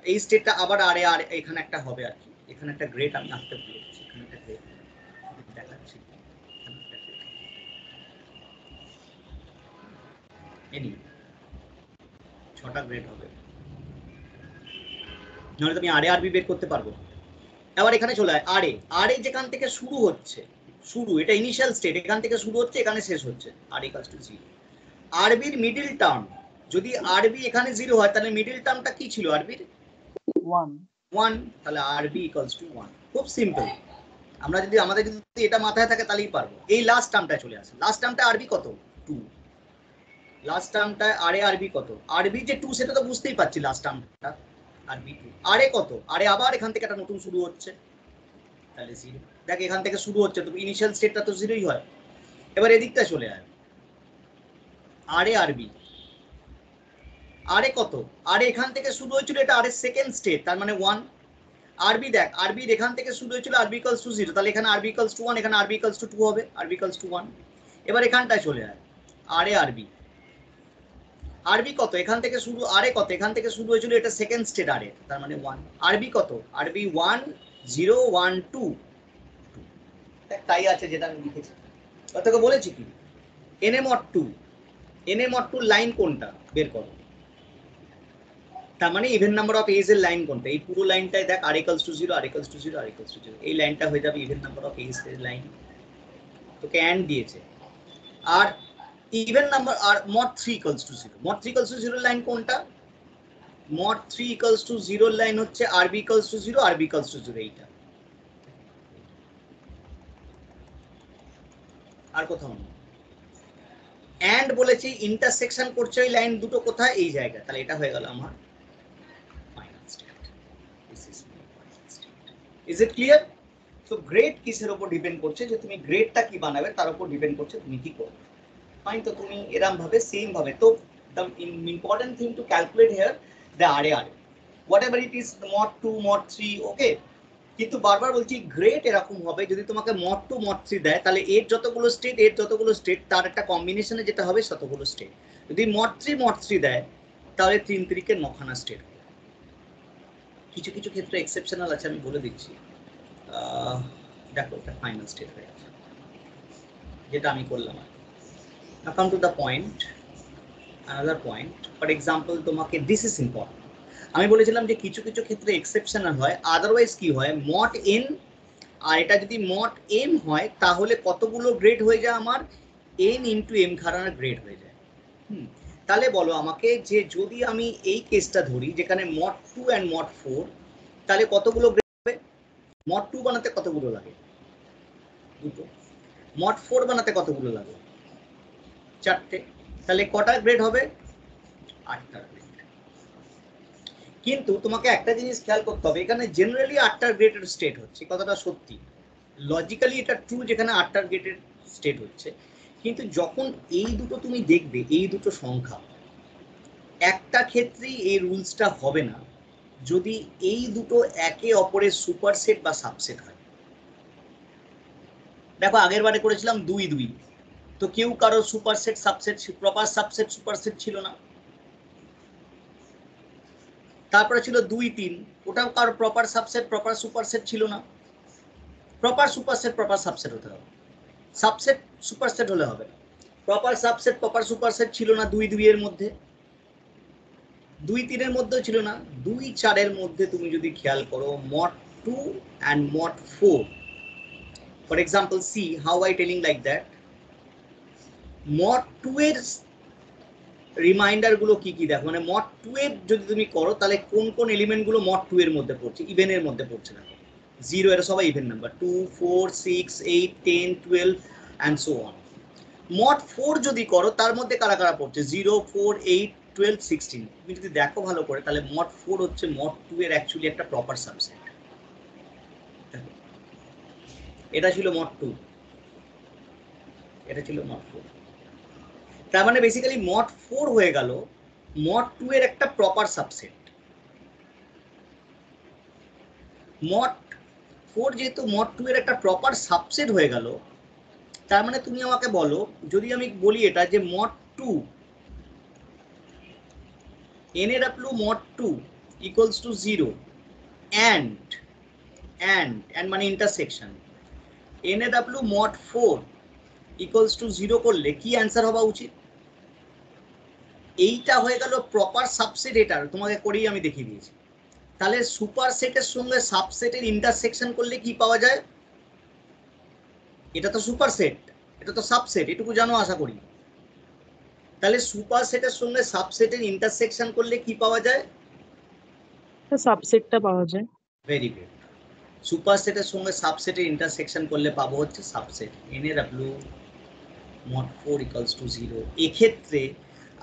Speaker 1: এই স্টেটটা আবার আরে আর এখানে একটা হবে আর কি, এখানে একটা গ্রেড আমি আঁকতে বলেছি, এখানে একটা গ্রেড দেখাচ্ছি, এনি 6টা গ্রেড হবে, নাহলে তুমি আরে আরবি বের করতে পারবো। এবার এখানে চলে আয়, আরে যেখান থেকে শুরু হচ্ছে, শুরু এটা ইনিশিয়াল স্টেট, এখান থেকে শুরু হচ্ছে এখানে শেষ হচ্ছে, আর ইকুয়ালস টু 0। আরবির মিডল টার্ম, যদি আরবি এখানে 0 হয় তাহলে মিডল টার্মটা কি ছিল আরবির? 1, তাহলে আরবি ইকুয়ালস টু 1। খুব সিম্পল, আমরা যদি আমাদের যদি এটা মাথায় থাকে তাহলেই পারবো। এই লাস্ট টার্মটা চলে আসে, লাস্ট টার্মটা আরবি কত? 2। লাস্ট টার্মটা আরে আরবি কত? আরবি যে 2 সেটা তো বুঝতেই পারছি, লাস্ট টার্মটা আরবি 2। আরে কত? আরে আবার এখান থেকে একটা নতুন শুরু হচ্ছে, তাহলে 0। দেখ এখান থেকে শুরু হচ্ছে তো ইনিশিয়াল স্টেটটা তো 0ই হয়। এবার এদিকটা চলে আয়, আরে আরবি, আরে কত? আরে এখান থেকে শুরু হয়েছিল, এটা আরে সেকেন্ড স্টেট, তার মানে 1। আরবি দেখ, আরবি এখান থেকে শুরু হয়েছিল আরবি ইকুয়ালস টু 0, তাহলে এখানে আরবি ইকুয়ালস টু 1, এখানে আরবি ইকুয়ালস টু 2 হবে, আরবি ইকুয়ালস টু 1। এবার এখানটায় চলে আয়, আরে আরবি, আরবি কত? এখান থেকে শুরু, আরে কত? এখান থেকে শুরু হয়েছিল, এটা সেকেন্ড স্টেট আরে, তার মানে 1। আরবি কত? আরবি 1 0 1 2, তাই আছে যেটা আমি লিখেছি। তোকে বলেছি কি n a mod 2, n a mod 2 line কোনটা বের করো, তার মানে ইভেন নাম্বার অফ এজ এর লাইন কোনটা? এই পুরো লাইনটাই দেখ, r equals to 0 r equals to 0 r equals to 0, এই লাইনটা হয়ে যাবে ইভেন নাম্বার অফ এজ এর লাইন। তোকে এন্ড দিয়েছে, আর even number r mod 3 equals to 0, mod 3 equals to 0 line কোনটা? মড 3 ইকুয়ালস টু 0 লাইন হচ্ছে আরবি ইকুয়ালস টু 0, আরবি ইকুয়ালস টু 0, এইটা। আর কোথাও না, এন্ড বলেছি ইন্টারসেকশন করছে ওই লাইন দুটো কোথায়? এই জায়গা, তাহলে এটা হয়ে গেল আমার final state. Is it clear? So grade কিসের উপর ডিপেন্ড করছে, যে তুমি গ্রেডটা কি বানাবে তার উপর ডিপেন্ড করছে তুমি কি করবে। ফাইন, তো তুমি এরকম ভাবে সেম ভাবে, তো the important thing to calculate here the RAR whatever it is, mod 2 mod 3, ওকে। কিন্তু বারবার বলছি গ্রেড এরকম হবে, যদি তোমাকে mod 2 mod 3 দেয় তাহলে এর যতগুলো স্টেট তার একটা কম্বিনেশনে যেটা হবে ততগুলো স্টেট। যদি mod 3 দেয় তাহলে 3 3 9খানা স্টেট। কিছু কিছু ক্ষেত্রে এক্সেপশনাল আছে, আমি বলে দিচ্ছি। দেখো এটা ফাইনাল স্টেট হয়ে গেছে, যেটা আমি করলাম। Now come to the point, another point. For example, তোমাকে this is important. আমি বলেছিলাম যে কিছু কিছু ক্ষেত্রে এক্সেপশনাল হয়, আদারওয়াইজ কি হয় মড এন, আর এটা যদি মড এম হয় তাহলে কতগুলো গ্রেড হয়ে যায় আমার, এন ইন্টু এম খানার গ্রেড হয়ে যায়। তাহলে বলো আমাকে যে যদি আমি এই কেসটা ধরি যেখানে মড 2 অ্যান্ড মড 4, তাহলে কতগুলো গ্রেড হবে? মড 2 বানাতে কতগুলো লাগে? দুটো। মড 4 বানাতে কতগুলো লাগে? চারটে। তাহলে কটা গ্রেড হবে? 8টা গ্রেড। কিন্তু তোমাকে একটা জিনিস খেয়াল করতে হবে, এখানে জেনারেলি 8টা গ্রেডের স্টেট হচ্ছে, কথাটা সত্যি, লজিক্যালি এটা ট্রু যেখানে 8টা গ্রেডের স্টেট হচ্ছে, কিন্তু যখন এই দুটো তুমি দেখবে, এই দুটো সংখ্যা, একটা ক্ষেত্রেই এই রুলসটা হবে না যদি এই দুটো একে অপরের সুপারসেট বা সাবসেট হয়। দেখো আগের বারে করেছিলাম 2 2, তো কেউ কারো superset subset proper subset superset ছিল না। তারপরে ছিল 2 3, ওটাও কারো প্রপার সাবসেট প্রপার সুপারসেট ছিল না। প্রপার সুপারসেট প্রপার সাবসেট হতে হবে, সাবসেট সুপারসেট হলে হবে না। প্রপার সাবসেট প্রপার সুপারসেট ছিল না 2 2 এর মধ্যে, 2 3 এর মধ্যেও ছিল না। 2 4 এর মধ্যে তুমি যদি খেয়াল করো mod 2 and mod 4, for example C how I telling like that, mod 2 এর রিমাইন্ডার গুলো কি কি দেখো, মানে মড 2 এর যদি তুমি করো তাহলে কোন কোন এলিমেন্ট গুলো মড 2 এর মধ্যে পড়ছে, ইভেনের মধ্যে পড়ছে না, 0 এর সবাই even number, 2 4 6 8 10 12 and so on. Mod 4 যদি করো তার মধ্যে কারা কারা পড়ছে, 0 4 8 12 16। তুমি যদি দেখো ভালো করে তাহলে মড 4 হচ্ছে মড 2 এর অ্যাকচুয়ালি একটা প্রপার সাবসেট। এটা ছিল মড 2, এটা ছিল মড 4। তার মানে বেসিক্যালি মড 4 হয়ে গেল মড 2 এর একটা প্রপার সাবসেট। মড 4 যেহেতু মড 2 এর একটা প্রপার সাবসেট হয়ে গেল, তার মানে তুমি আমাকে বলো, যদি আমি বলি এটা যে mod 2 NAW mod 2 equals to 0 and মানে intersection NAW mod 4 equals to 0 করলে কি অ্যান্সার হওয়া উচিত? এইটা হয়ে গেল প্রপার সাবসেট, এটার তোমাকে করেই আমি দেখিয়ে দিয়েছি। তাহলে সুপার সেটের সঙ্গে সাবসেটের ইন্টারসেকশন করলে কি পাওয়া যায়? এটা তো সুপার সেট, এটা তো সাবসেট, এটুকু জানো আশা করি। তাহলে সুপার সেটের সঙ্গে সাবসেটের ইন্টারসেকশন করলে কি পাওয়া যায়?
Speaker 2: সাবসেটটা পাওয়া যায়।
Speaker 1: Very good. সুপার সেটের সঙ্গে সাবসেটের ইন্টারসেকশন করলে পাবো হচ্ছে subset NAW mod 4 equals to 0। এক্ষেত্রে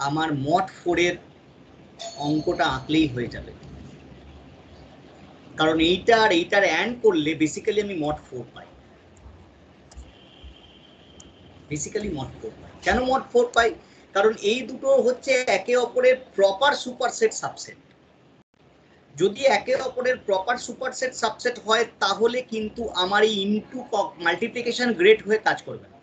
Speaker 1: আমার mod 4 এর অঙ্কটা আঁকলেই হয়ে যাবে, কারণ এইটা আর এইটার অ্যান্ড করলে বেসিক্যালি আমি mod 4 পাই। বেসিক্যালি mod 4 পাই। কেন mod 4 পাই? কারণ এই দুটো হচ্ছে একে অপরের প্রপার সুপারসেট সাবসেট। যদি একে অপরের প্রপার সুপারসেট সাবসেট হয় তাহলে কিন্তু আমার এই ইনটু মাল্টিপ্লিকেশন গ্রেড হয়ে কাজ করবে না।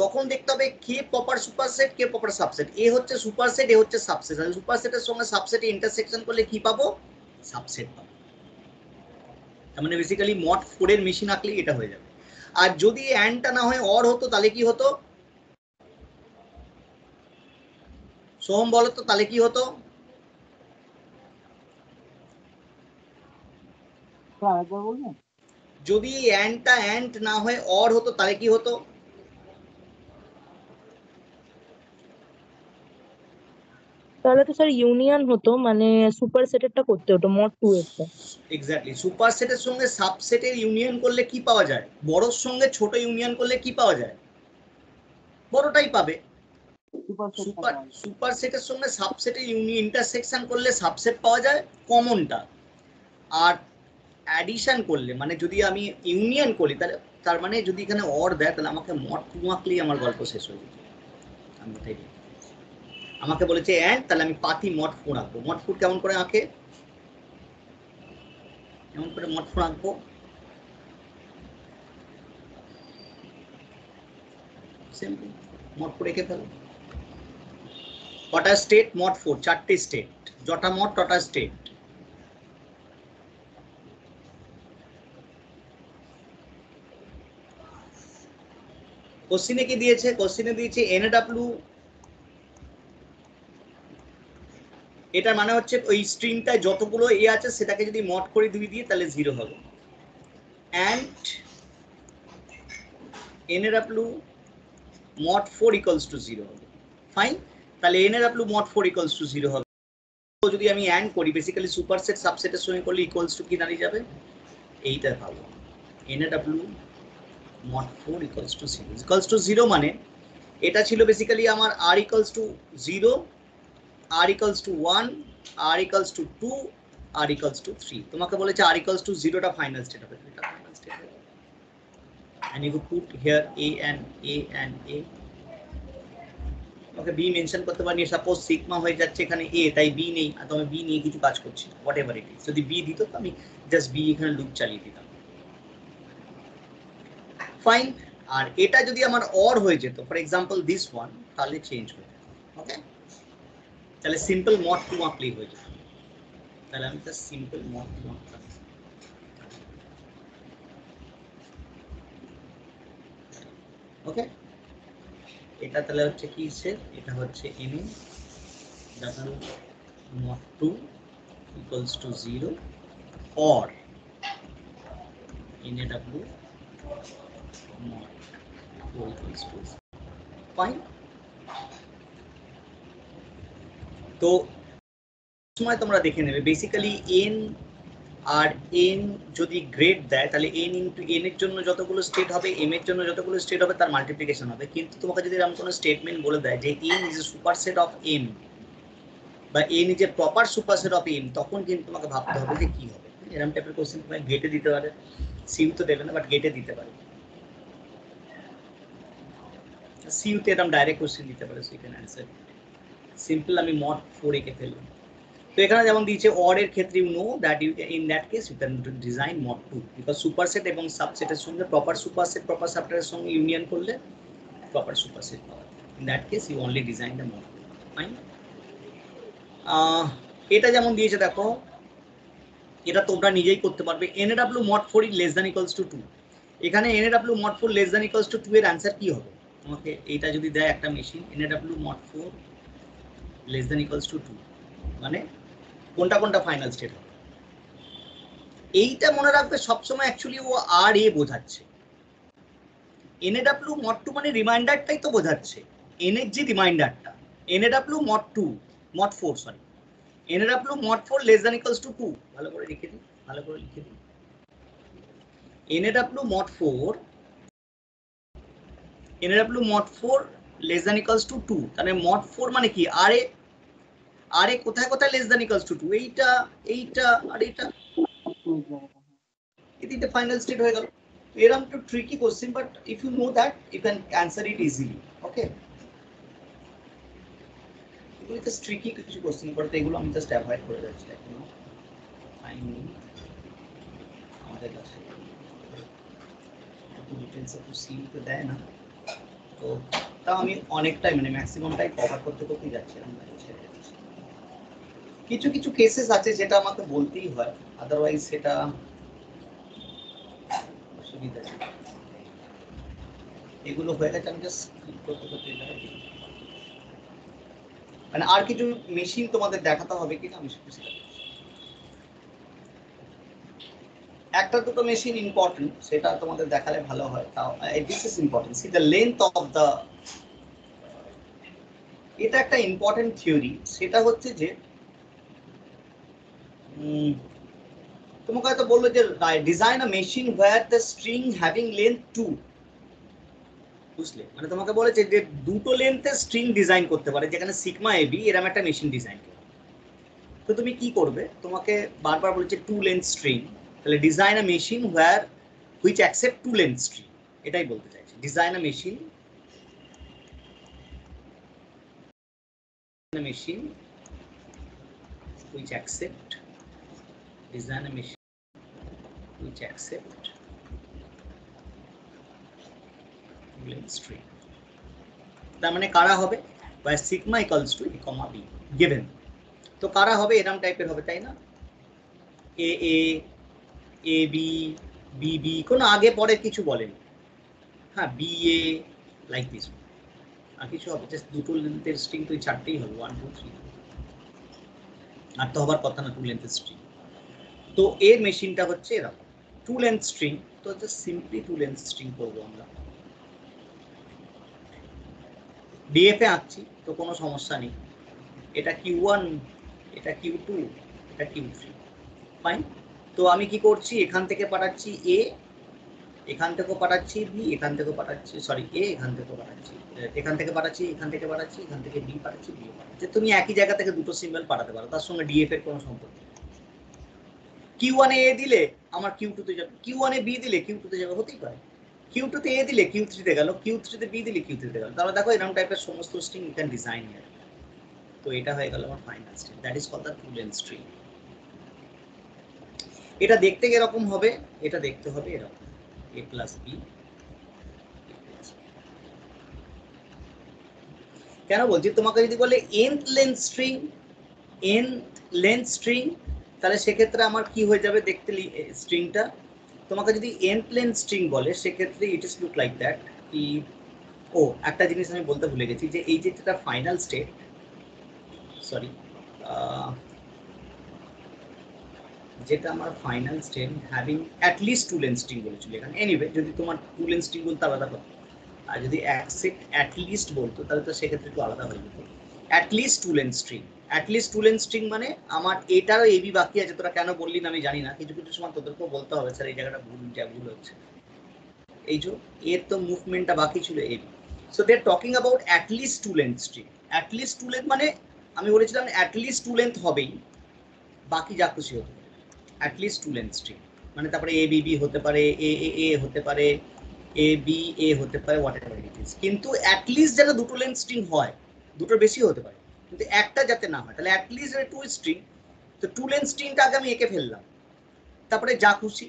Speaker 1: তখন দেখতে হবে কে প্রপার সুপারসেট কে প্রপার সাবসেট। এ হচ্ছে সুপারসেট, এ হচ্ছে সাবসেট। আর সুপারসেটের সঙ্গে সাবসেটে ইন্টারসেকশন করলে কি পাবো? সাবসেট পাবো। তার মানে বেসিক্যালি মড 4 এর মেশিন আঁকলেই এটা হয়ে যাবে। আর যদি অ্যান্ডটা না হয় অর হতো তাহলে কি হতো? সোহম বলো তো তাহলে কি হতো? যদি অ্যান্ডটা অ্যান্ড না হয় অর হতো তাহলে কি হতো?
Speaker 2: তাহলে তো স্যার ইউনিয়ন হতো, মানে সুপার সেটেরটা করতে হতো মড 2 এরটা।
Speaker 1: এক্স্যাক্টলি, সুপারসেটের সঙ্গে সাবসেটের ইউনিয়ন করলে কি পাওয়া যায়? বড়র সঙ্গে ছোট ইউনিয়ন করলে কি পাওয়া যায়? বড়টাই পাবে। সুপারসেটের সঙ্গে সাবসেটের ইন্টারসেকশন করলে সাবসেট পাওয়া যায় কমনটা, আর অ্যাডিশন করলে মানে যদি আমি ইউনিয়ন করি তাহলে, তার মানে যদি এখানে অর দেয় তাহলে আমাকে মড 2 আঁকলেই আমার গল্প শেষ হয়ে যেত। আমি এটাই দেখি। আমাকে বলেছে অ্যান্ড, তাহলে আমি পাতি মড 4 আঁকবো। মড 4 কেমন করে আঁকে? কেমন করে মড 4 আঁকবো? সিম্পল, মড 4 এঁকে ফেলো। কটা স্টেট? মড 4 চারটে স্টেট, যটা মড তটা স্টেট। কোশ্চিনে কি দিয়েছে? কোশ্চিনে দিয়েছে NAW এটার মানে হচ্ছে ওই স্ট্রিংটায় যতগুলো এ আছে সেটাকে যদি মড করে 2 দিয়ে তাহলে 0 হবে। And NW mod 4 equals to 0 হবে। ফাইন, তাহলে NW mod 4 equals to 0 হবে। তো যদি আমি অ্যান্ড করি বেসিক্যালি সুপারসেট সাবসেটের সঙ্গে করলে ইকুয়ালস টু কি দাঁড়িয়ে যাবে, এইটা ভালো, NW mod 4 equals to 0 equals to 0 মানে এটা ছিল বেসিক্যালি আমার r equals to 0, r equals to 1, r equals to 2, r equals to 3। তোমাকে বলেছে r equals to 0 টা ফাইনাল স্টেট হবে, এটা ফাইনাল স্টেট হবে। and you put here a and a and a, okay b mention করতে পারি, suppose sigma হয়ে যাচ্ছে এখানে a, তাই b নেই, আর আমি b নিয়ে কিছু কাজ করছি না, হোয়াট এভার ইট ইজ। যদি b দিত তো আমি জাস্ট b এখানে লুপ চালিয়ে দিতাম। ফাইন, আর এটা যদি আমার অর হয়ে যেত, ফর এক্সাম্পল দিস ওয়ান, তাহলে চেঞ্জ হয়ে যেত। ওকে, তাহলে সিম্পল মড 2 আঁকলেই হয়ে যেত। তাহলে আমি জাস্ট সিম্পল মড 2 আঁকলাম। ওকে, এটা তাহলে হচ্ছে কি সে, এটা হচ্ছে m double mod 2 equals to 0 or NW mod 4 equals to 0। Fine, তো সময় তোমরা দেখে নেবে বেসিক্যালি n আর n যদি গ্রেড দেয় তাহলে n ইনটু n এর জন্য যতগুলো স্টেট হবে m এর জন্য যতগুলো স্টেট হবে তার মাল্টিপ্লিকেশন হবে। কিন্তু তোমাকে যদি এরকম কোনো স্টেটমেন্ট বলে দেয় যে n is a superset of m বা n is a proper superset of m, তখন কিন্তু তোমাকে ভাবতে হবে যে কি হবে। এরকম টাইপের কোশ্চেন তোমাকে গেটে দিতে পারে, সিউ তো দেবে না বাট গেটে দিতে পারে, সিউতে এরকম ডাইরেক্ট কোশ্চেন দিতে পারে, so you can answer simple. আমি মড 4 এঁকে ফেললাম। তো এখানে যেমন দিয়েছে অর এর ক্ষেত্রে you know that you in that case you can design mod 2 because superset এবং সাবসেটের সঙ্গে প্রপার সুপারসেট প্রপার সাবসেটের সঙ্গে ইউনিয়ন করলে প্রপার সুপারসেট পাওয়া যায়। In that case you only design the mod 2। Fine, এটা যেমন দিয়েছে দেখো, এটা তোমরা নিজেই করতে পারবে। NW mod 4 is less than equals to 2, এখানে NW mod 4 less than equals to 2 এর অ্যান্সার কি হবে? তোমাকে এইটা যদি দেয় একটা machine NW mod 4 less than equals to 2 মানে কোনটা কোনটা ফাইনাল স্টেট হবে, এইটা মনে রাখবে সবসময়। অ্যাকচুয়ালি ও আর এ বোঝাচ্ছে, NW mod 2 মানে রিমাইন্ডারটাই তো বোঝাচ্ছে, n এর যে রিমাইন্ডারটা, NW mod 2 mod 4 sorry, NW mod 4 less than equals to 2, ভালো করে লিখে দিই, ভালো করে লিখে দিই, NW mod 4 NW mod 4 less than equals to 2, তাহলে mod 4 মানে কি, আরে কোথায় কোথায় less than equals to 2, এইটা এইটা আর এইটা, এই তিনটে ফাইনাল স্টেট হয়ে গেল। এরকম একটু tricky question, but if you know that you can answer it easily. Okay, এগুলো জাস্ট ট্রিকি কিছু কোশ্চেন করতে, এগুলো আমি জাস্ট অ্যাভয়েড করে যাচ্ছি এখনো টাইম নেই আমাদের কাছে, একটু ডিটেলস একটু সিউতে দেয় না তো, তাও আমি অনেকটাই মানে ম্যাক্সিমামটাই কভার করতে করতেই যাচ্ছিলাম। কিছু কিছু কেসেস আছে যেটা আমাকে বলতেই হয়, আদারওয়াইজ সেটা অসুবিধা। এগুলো হয়ে গেছে, আমি জাস্ট ক্লিক করতে করতে যাই, মানে আর কিছু মেশিন তোমাদের দেখাতে হবে কিনা আমি সেটা একটা দুটো মেশিন ইম্পর্টেন্ট, সেটা তোমাদের দেখালে ভালো হয়। তাও this is important, C the length of the, এটা একটা ইম্পর্টেন্ট থিওরি। সেটা হচ্ছে যে তোমাকে হয়তো বললো যে design a machine where the string having length 2, বুঝলে, মানে তোমাকে বলেছে যে দুটো লেন্থের স্ট্রিং ডিজাইন করতে পারে, যেখানে সিগমা এবি এরকম একটা মেশিন ডিজাইন করবে। তো তুমি কি করবে, তোমাকে বারবার বলেছে 2 লেন্থ স্ট্রিং, তাহলে design a machine where which accept 2 length string, এটাই বলতে চাইছি। Design a machine which accept, design a machine which accept length string, তার মানে কারা হবে, where sigma equals to a comma b given, তো কারা হবে এরকম টাইপের হবে, তাই না, a a a b b b, কোনো আগে পরে কিছু বলেনি, হ্যাঁ b a লাইক দিস, আর কিছু হবে, জাস্ট দুটো লেন্থের স্ট্রিং তো চারটেই হবে, 1 2 3। আর তো হবার কথা না, 2 লেন্থ স্ট্রিং। তো এর মেশিনটা হচ্ছে এরকম 2 লেন্থ স্ট্রিং। তো জাস্ট সিম্পলি 2 লেন্থ স্ট্রিং করবো আমরা, ডিএফ এ আঁকছি তো কোনো সমস্যা নেই। এটা Q1, এটা Q2, এটা Q3, ফাইন। তো আমি কি করছি, এখান থেকে পাঠাচ্ছি এ, এখান থেকেও পাঠাচ্ছি বি, এখান থেকেও পাঠাচ্ছি, সরি এ এখান থেকেও পাঠাচ্ছি, এখান থেকে পাঠাচ্ছি, এখান থেকে পাঠাচ্ছি, এখান থেকে বি পাঠাচ্ছি, বি পাঠাচ্ছি। তুমি একই জায়গা থেকে দুটো সিম্বল পাঠাতে পারো, তার সঙ্গে ডিএফ এর কোনো সম্পর্ক নেই। Q1 এ দিলে আমার Q2 তে যাবে, Q1 এ বি দিলে Q2 তে যাবে, হতেই পারে। Q2 তে এ দিলে Q3 তে গেল, Q3 তে বি দিলে Q3 তে গেল। তাহলে দেখো এরকম টাইপের সমস্ত string you can design here. তো এটা হয়ে গেল আমার final string, that is called the 2 length string. এটা দেখতে এরকম হবে, এটা দেখতে হবে এরকম, a প্লাস বি। কেন বলছি, তোমাকে যদি বলে nth length string, nth length string, তাহলে সেক্ষেত্রে আমার কি হয়ে যাবে দেখতে স্ট্রিংটা। তোমাকে যদি nth লেন্থ স্ট্রিং বলে সেক্ষেত্রে it is look like that কি। ও একটা জিনিস আমি বলতে ভুলে গেছি, যে এই যেটা ফাইনাল স্টেট, সরি যেটা আমার final state having at least 2 length string বলেছিল এখানে। এনিওয়ে যদি তোমার 2 লেন্থ স্ট্রিং বলতে আলাদা কথা, আর যদি অ্যাট লিস্ট বলতো তাহলে তো সেক্ষেত্রে একটু আলাদা হয়ে যেত। At least 2 length string, at least 2 length string মানে আমার এটারও এবি বাকি আছে। তোরা কেন বললি না আমি জানি না, কিছু কিছু সময় তোদেরকেও বলতে হবে স্যার এই জায়গাটা ভুল, ভুল হচ্ছে। এই যে এর তো মুভমেন্টটা বাকি ছিল AB. So they are talking about অ্যাট list 2 length string. At least 2 length মানে আমি বলেছিলাম অ্যাট লিস্ট 2 লেন্থ হবেই, বাকি যা খুশি হতে পারে। অ্যাট লিস্ট 2 লেন্থ স্ট্রিং মানে তারপরে এ বি বি হতে পারে, এ এ এ হতে পারে, এ বি এ হতে পারে, হোয়াট এভার ইট ইজ। কিন্তু অ্যাট লিস্ট যেন দুটো লেন্থ স্ট্রিং হয়, দুটোর বেশি হতে পারে কিন্তু একটা যাতে না হয়, তাহলে অ্যাট লিস্ট 2 স্ট্রিং। তো 2 লেন্থ স্ট্রিংটা আগে আমি এঁকে ফেললাম, তারপরে যা খুশি,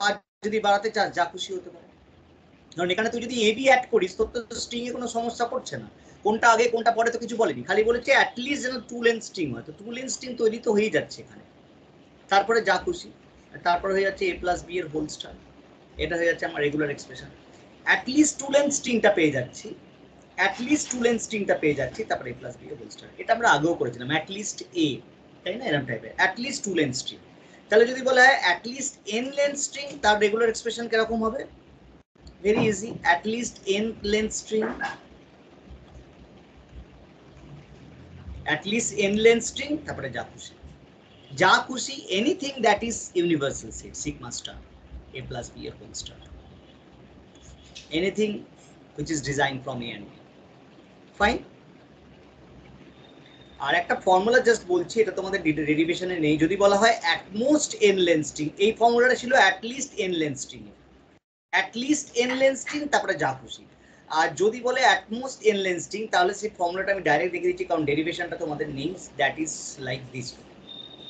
Speaker 1: আর যদি বাড়াতে চাস যা খুশি হতে পারে। কারণ এখানে তুই যদি এ বি অ্যাড করিস তোর তো স্ট্রিং এ কোনো সমস্যা করছে না, কোনটা আগে কোনটা পরে তো কিছু বলেনি, খালি বলেছে অ্যাট লিস্ট যেন 2 লেন্থ স্ট্রিং হয়। তো 2 লেন্থ স্ট্রিং তৈরি তো হয়ে যাচ্ছে এখানে, তারপরে যা খুশি, তারপরে হয়ে যাচ্ছে এ প্লাস বি এর হোল স্টার। এটা হয়ে যাচ্ছে আমার regular expression. At list 2 length স্ট্রিংটা পেয়ে যাচ্ছি, অ্যাট লিস্ট 2 লেন্থ স্ট্রিংটা পেয়ে যাচ্ছি, তারপরে এ প্লাস বি এর হোল স্টার। এটা আমরা আগেও করেছিলাম, অ্যাট লিস্ট এ, তাই না, এরকম টাইপের অ্যাট লিস্ট 2 লেন্থ স্ট্রিং। তাহলে যদি বলা হয় at least n length string, তার রেগুলার এক্সপ্রেশন কিরকম হবে? Very easy, at least n length string, at least n length string, তারপরে যা খুশি, যা খুশি, anything that is universal set sigma star a plus b এর whole star, anything which is designed from a and b, fine. আর একটা formula just বলছি, এটা তোমাদের ডেরিভেশনে নেই। যদি বলা হয় at most N length string, এই ফর্মুলাটা ছিল at least n length string, at least n length string তারপরে যা খুশি। আর যদি বলে at most N length string, তাহলে সেই ফর্মুলাটা আমি ডাইরেক্ট দেখে দিচ্ছি, কারণ ডেরিভেশনটা তোমাদের নেই। That is like this,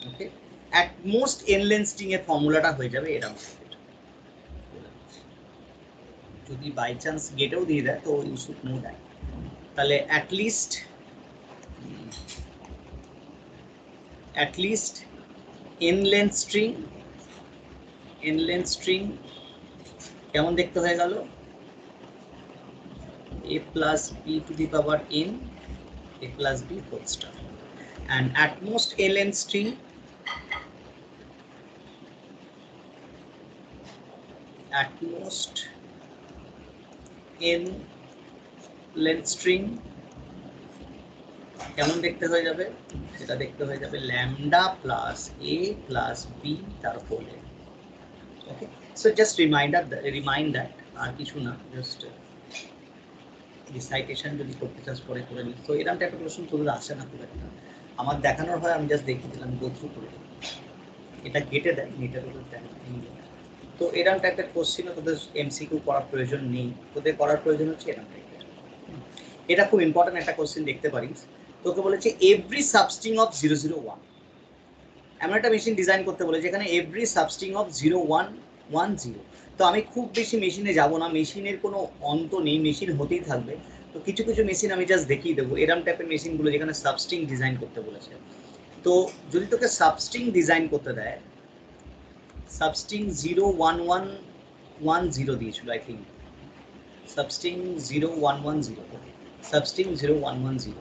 Speaker 1: okay. At most N length string এর ফর্মুলাটা হয়ে যাবে এরকম। যদি বাই চান্স গেটেও দিয়ে দেয় তো ইউ শুড নো দ্যাট। তাহলে at least n length string, N length string কেমন দেখতে হয়ে গেল? a plus b to the power n, a plus b whole star. And at most a length string, at most n length string কেমন দেখতে হয়ে যাবে? সেটা দেখতে হয়ে যাবে lambda plus a plus b তার whole. Okay, so just remind that, আর কিছু না, জাস্ট রিসাইটেশন যদি করতে চাস পরে করে নিস। তো এরকম টাইপের কোশ্চেন তোদের আসে না খুব একটা, আমার দেখানোর হয়, আমি জাস্ট দেখিয়ে দিলাম, গো থ্রু করে দিলাম। এটা গেটে দেয়, নেটের উপর দেয়। তো এরকম টাইপের কোশ্চেনও তোদের এমসিকিউ করার প্রয়োজন নেই, তোদের করার প্রয়োজন হচ্ছে এরকম টাইপের। এটা খুব ইম্পর্টেন্ট একটা কোশ্চেন, দেখতে পারিস। তোকে বলেছে এভরি সাবস্ট্রিং অফ 001, এমন একটা মেশিন ডিজাইন করতে বলে যেখানে এভরি সাবস্ট্রিং অফ 0110। তো আমি খুব বেশি মেশিনে যাব না, মেশিনের কোনো অন্ত নেই, মেশিন হতেই থাকবে। তো কিছু কিছু মেশিন আমি জাস্ট দেখিয়ে দেবো, এরকম টাইপের মেশিনগুলো যেখানে সাবস্ট্রিং ডিজাইন করতে বলেছে। তো যদি তোকে সাবস্ট্রিং ডিজাইন করতে দেয়, সাবস্ট্রিং 01110 দিয়েছিল আই থিঙ্ক, সাবস্ট্রিং 0110, সাবস্ট্রিং 0110।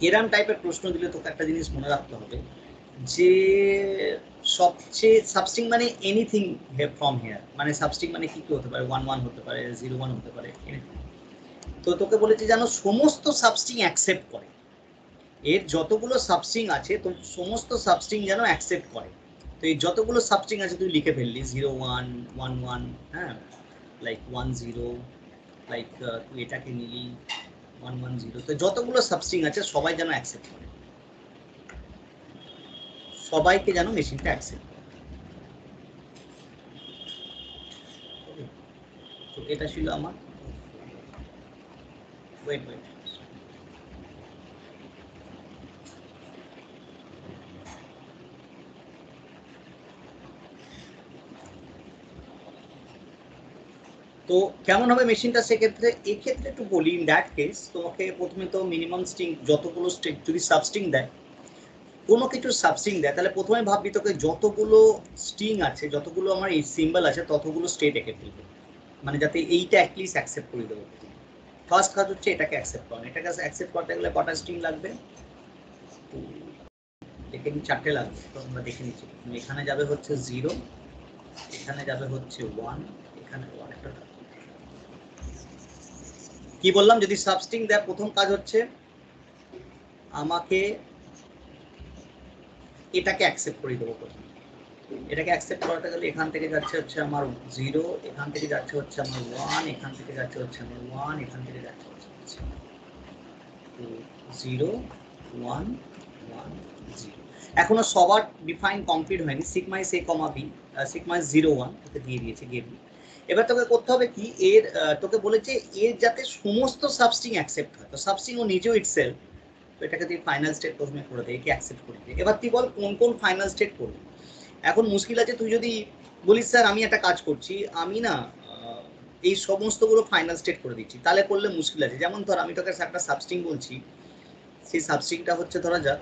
Speaker 1: এরম টাইপের প্রশ্ন দিলে তোকে একটা জিনিস মনে রাখতে হবে যে সবচেয়ে সাবস্ট্রিং মানে এনিথিং ফ্রম হেয়ার, মানে সাবস্ট্রিং মানে কি কি হতে পারে, 1 1 হতে পারে, 0 1 হতে পারে, তো তোকে বলেছি জানো সমস্ত সাবস্ট্রিং অ্যাকসেপ্ট করে, এর যতগুলো সাবস্ট্রিং আছে তো সমস্ত সাবস্ট্রিং যেন অ্যাকসেপ্ট করে। তো এই যতগুলো সাবস্ট্রিং আছে তুই লিখে ফেললি 0 1 1 1, হ্যাঁ, লাইক 1 0, লাইক তুই এটাকে নিলি 1 1 0, তো যতগুলো সাবস্ট্রিং আছে সবাই যেন অ্যাকসেপ্ট করে, সবাইকে যেন মেশিনটা অ্যাকসেপ্ট করে। তো এটা ছিল আমার ওয়েট ওয়েট তো কেমন হবে মেশিনটা সেক্ষেত্রে, এক্ষেত্রে একটু বলি, ইন দ্যাট কেস তোমাকে প্রথমে তো মিনিমাম স্ট্রিং যতগুলো স্ট্রিং যদি সাবস্ট্রিং দেয়, কোনো কিছু সাবস্ট্রিং দেয়, তাহলে প্রথমে ভাববি তোকে যতগুলো স্ট্রিং আছে, যতগুলো আমার এই সিম্বল আছে ততগুলো স্টেট এঁকে ফেলবে, মানে যাতে এইটা অ্যাটলিস্ট অ্যাকসেপ্ট করে দেবো। ফার্স্ট কাজ হচ্ছে এটাকে অ্যাকসেপ্ট করা, এটাকে অ্যাকসেপ্ট করতে গেলে কটা স্ট্রিং লাগবে, দেখে নি 4টে লাগবে, তো আমরা দেখে নিচ্ছি। এখানে যাবে হচ্ছে 0, এখানে যাবে হচ্ছে 1, এখানে 1 একটা, কি বললাম যদি সাবস্ট্রিং দেয় প্রথম কাজ হচ্ছে আমাকে এটাকে অ্যাকসেপ্ট করে দেবো প্রথমে। এটাকে অ্যাকসেপ্ট করাতে গেলে এখান থেকে যাচ্ছে হচ্ছে আমার 0, এখান থেকে যাচ্ছে হচ্ছে আমার 1, এখান থেকে যাচ্ছে হচ্ছে আমার 1, এখান থেকে যাচ্ছে হচ্ছে 0 1 1 0। এখনো সবার ডিফাইন কমপ্লিট হয়নি, sigma is a comma b, sigma is 0 1 তোকে দিয়ে দিয়েছে গেবি। এবার তোকে করতে হবে কি, এর তোকে বলেছে এর যাতে সমস্ত সাবস্ট্রিং অ্যাকসেপ্ট হয়, তো সাবস্ট্রিং ও নিজেও ইটসেলফ, তো এটাকে তুই ফাইনাল স্টেট প্রথমে করে দে, একে অ্যাকসেপ্ট করে দে। এবার তুই বল কোন কোন ফাইনাল স্টেট করবি। এখন মুশকিল আছে, তুই যদি বলিস স্যার আমি একটা কাজ করছি, আমি না এই সমস্তগুলো ফাইনাল স্টেট করে দিচ্ছি, তাহলে করলে মুশকিল আছে। যেমন ধর আমি তোকে একটা সাবস্ট্রিং বলছি, সেই সাবস্ট্রিংটা হচ্ছে ধরা যাক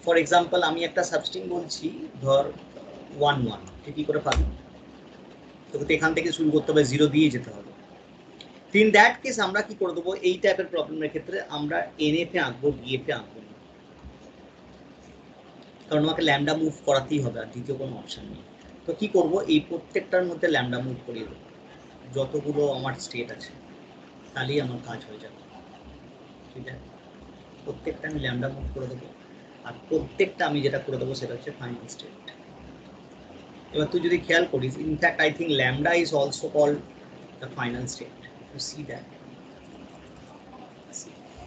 Speaker 1: ফর এক্সাম্পল আমি একটা সাবস্ট্রিং বলছি ধর 1 1, তুই কি করে পাবি, তোকে তো এখান থেকে শুরু করতে হবে, 0 দিয়ে যেতে হবে। ইন দ্যাট কেস আমরা কি করে দেবো, এই টাইপের প্রবলেমের ক্ষেত্রে আমরা এনএফ এ আঁকবো, ডিএফ এ আঁকবো না, কারণ আমাকে ল্যামডা মুভ করাতেই হবে, আর দ্বিতীয় কোনো অপশন নেই। তো কি করব, এই প্রত্যেকটার মধ্যে ল্যামডা মুভ করিয়ে দেবো, যতগুলো আমার স্টেট আছে তাহলেই আমার কাজ হয়ে যাবে, ঠিক আছে। প্রত্যেকটা আমি ল্যামডা মুভ করে দেবো, আর প্রত্যেকটা আমি যেটা করে দেবো সেটা হচ্ছে ফাইনাল স্টেট। এবার তুই যদি খেয়াল করিস, in fact I think lambda is also called the final state, you see that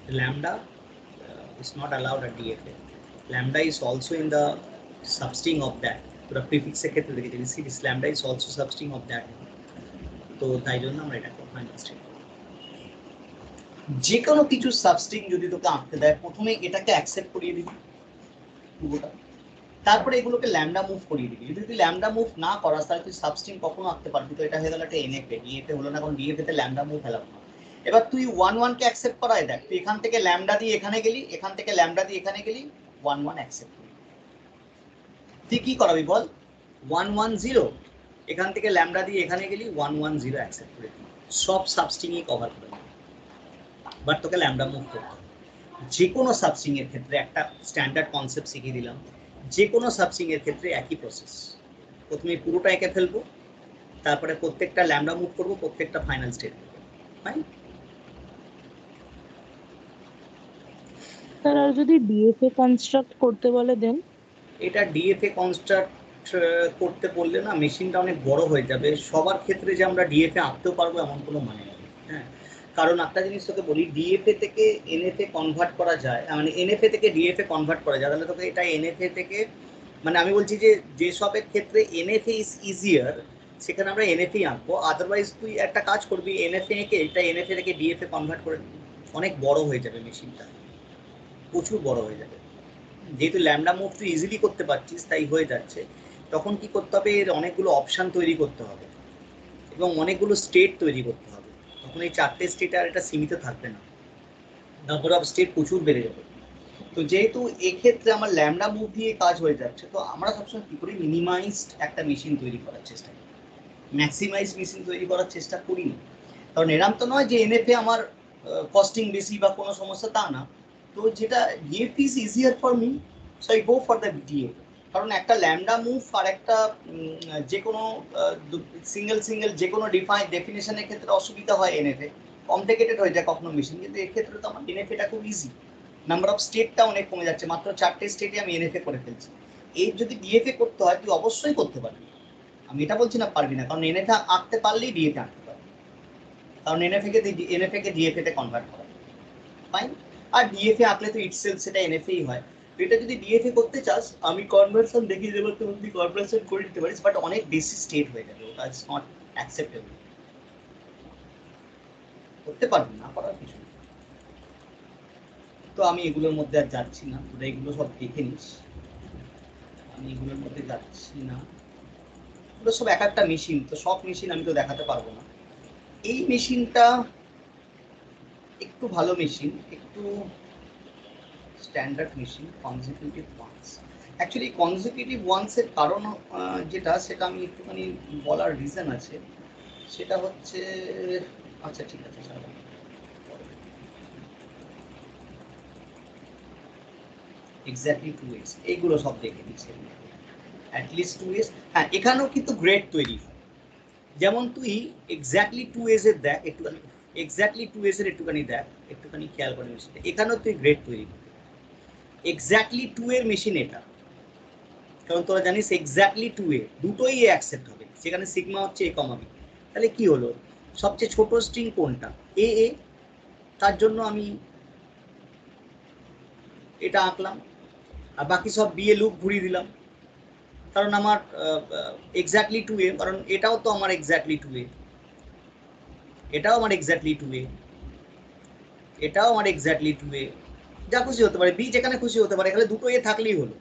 Speaker 1: lambda is not allowed at DFA. Lambda is also in the substring of that. পুরো প্রিফিক্স এর ক্ষেত্রে দেখে see this lambda is also substring of that. তো তাই জন্য আমরা এটাকে final state. যে কোনো কিছু সাবস্ট্রিং যদি তোকে আঁকতে দেয়, প্রথমে এটাকে অ্যাকসেপ্ট করিয়ে দিবি পুরোটা, তারপরে এগুলোকে ল্যামডা মুভ করিয়ে দিবি। যদি তুই ল্যামডা মুভ না করাস তাহলে তুই সাবস্ট্রিং কখনো আঁকতে পারবি, তো এটা হয়ে গেল একটা এনএফএ, ডিএফএ হলো না, কারণ ডিএফএ তে ল্যামডা মুভ এলাও না। এবার তুই 1 1 কে অ্যাকসেপ্ট করায় দেখ, তুই এখান থেকে ল্যামডা দিয়ে এখানে গেলি, এখান থেকে ল্যামডা দিয়ে এখানে গেলি, 1 1 অ্যাকসেপ্ট করবি। তুই কি করাবি বল, 1 1 0, এখান থেকে ল্যামডা দিয়ে এখানে গেলি, 1 1 0 অ্যাকসেপ্ট করে দিবি, সব সাবস্ট্রিংই কভার করে দিবি। বাট তোকে ল্যামডা মুভ করতে হবে। যে কোনো সাবস্ট্রিং এর ক্ষেত্রে একটা স্ট্যান্ডার্ড কনসেপ্ট শিখিয়ে দিলাম, যে কোনো সাবস্ট্রিং এর ক্ষেত্রে একই প্রসেস, প্রথমে পুরোটা এঁকে ফেলবো, তারপরে প্রত্যেকটা ল্যামডা মুভ করবো, প্রত্যেকটা ফাইনাল স্টেট ফাইন।
Speaker 2: স্যার আর যদি ডিএফএ কনস্ট্রাক্ট করতে বলে দেন,
Speaker 1: এটা ডিএফএ কনস্ট্রাক্ট করতে বললে না মেশিনটা অনেক বড় হয়ে যাবে, সবার ক্ষেত্রে যে আমরা ডিএফএ আঁকতেও পারবো এমন কোনো মানে নেই, হ্যাঁ। কারণ একটা জিনিস তোকে বলি, ডিএফএ থেকে এনএফএ কনভার্ট করা যায়, মানে এনএফএ থেকে ডিএফএ কনভার্ট করা যায়, তাহলে তোকে এটা এনএফএ থেকে, মানে আমি বলছি যে যেসবের ক্ষেত্রে এনএফএ ইজ ইজিয়ার সেখানে আমরা এনএফএ আঁকবো, আদারওয়াইজ তুই একটা কাজ করবি, এনএফএ এঁকে এটা এনএফএ থেকে ডিএফএ কনভার্ট করে দিবি, অনেক বড় হয়ে যাবে মেশিনটা, প্রচুর বড় হয়ে যাবে। যেহেতু ল্যামডা মুভ তুই ইজিলি করতে পারছিস তাই হয়ে যাচ্ছে, তখন কি করতে হবে, এর অনেকগুলো অপশান তৈরি করতে হবে এবং অনেকগুলো স্টেট তৈরি করতে হবে, তখন এই 4টে স্টেট আর এটা সীমিত থাকবে না, নাম্বার অফ স্টেট প্রচুর বেড়ে যাবে। তো যেহেতু এক্ষেত্রে আমার ল্যামডা মুভ দিয়ে কাজ হয়ে যাচ্ছে, তো আমরা সবসময় কী করি, মিনিমাইজড একটা মেশিন তৈরি করার চেষ্টা করি, ম্যাক্সিমাইজ মেশিন তৈরি করার চেষ্টা করি না। কারণ এরম তো নয় যে এনএফএ আমার কস্টিং বেশি বা কোনো সমস্যা তা না। তো যেটা DF is easier for me, so I go for the DF. কারণ একটা ল্যামডা মুভ আর একটা যে কোনো সিঙ্গেল যে কোনো ডেফিনেশনের ক্ষেত্রে অসুবিধা হয় এনএফে, কমপ্লিকেটেড হয়ে যায় কখনো মেশিন, কিন্তু এক্ষেত্রে তো আমার এনএফএটা খুব ইজি। নাম্বার অফ স্টেটটা অনেক কমে যাচ্ছে, মাত্র 4টে স্টেটে আমি এনএফএ করে ফেলছি। এই যদি ডিএফএ করতে হয় তুই অবশ্যই করতে পারবি, আমি এটা বলছি না পারবি না, কারণ এনএফএ আঁকতে পারলেই ডিএফএ আঁকতে পারবি, কারণ এনএফএ কে ডিএফএ তে কনভার্ট করা ফাইন। আর ডিএফএ আঁকলে তো ইটসেলফ সেটা এনএফএই হয়। তো এটা যদি ডিএফএ করতে চাস আমি কনভার্সন দেখিয়ে দেবো, তুমি কনভার্সন করে দিতে পারিস, বাট অনেক বেশি স্টেট হয়ে যাবে, ওটা ইটস নট অ্যাকসেপ্টেবল। করতে পারবি না, করার কিছু নেই। তো আমি এগুলোর মধ্যে আর যাচ্ছি না, তোরা এগুলো সব দেখে নিস, আমি এগুলোর মধ্যে যাচ্ছি না। এগুলো সব এক একটা মেশিন, তো সব মেশিন আমি তো দেখাতে পারবো না। এই মেশিনটা একটু ভালো মেশিন, একটু standard machine, consecutive ones. Actually consecutive ওয়ান্সের কারণ যেটা, সেটা আমি একটুখানি বলার রিজন আছে, সেটা হচ্ছে, আচ্ছা ঠিক আছে স্যার, এক্স্যাক্টলি 2s এইগুলো সব দেখে দিচ্ছে, অ্যাটলিস্ট 2s। হ্যাঁ, এখানেও কিন্তু গ্রেড তৈরি হয়, যেমন তুই এক্স্যাক্টলি 2s এর দেখ একটুখানি, এক্স্যাক্টলি 2s এর একটুখানি দেখ, একটুখানি খেয়াল করে মেশিনটা, এখানেও তুই গ্রেড তৈরি করবি। এক্স্যাক্টলি 2 এর মেশিন এটা, কারণ তোরা জানিস এক্স্যাক্টলি 2 এ দুটোই এ অ্যাকসেপ্ট হবে, সেখানে সিগমা হচ্ছে এ কমা বি। তাহলে কি হলো, সবচেয়ে ছোট স্ট্রিং কোনটা, এ এ, তার জন্য আমি এটা আঁকলাম, আর বাকি সব বি এ লুপ ঘুরিয়ে দিলাম, কারণ আমার এক্স্যাক্টলি 2 এ, কারণ এটাও তো আমার এক্স্যাক্টলি 2 এ, এটাও আমার এক্স্যাক্টলি 2 এ, এটাও আমার এক্স্যাক্টলি 2 এ, যা খুশি হতে পারে, বি যেখানে খুশি হতে পারে, এখানে দুটো এ থাকলেই হলো।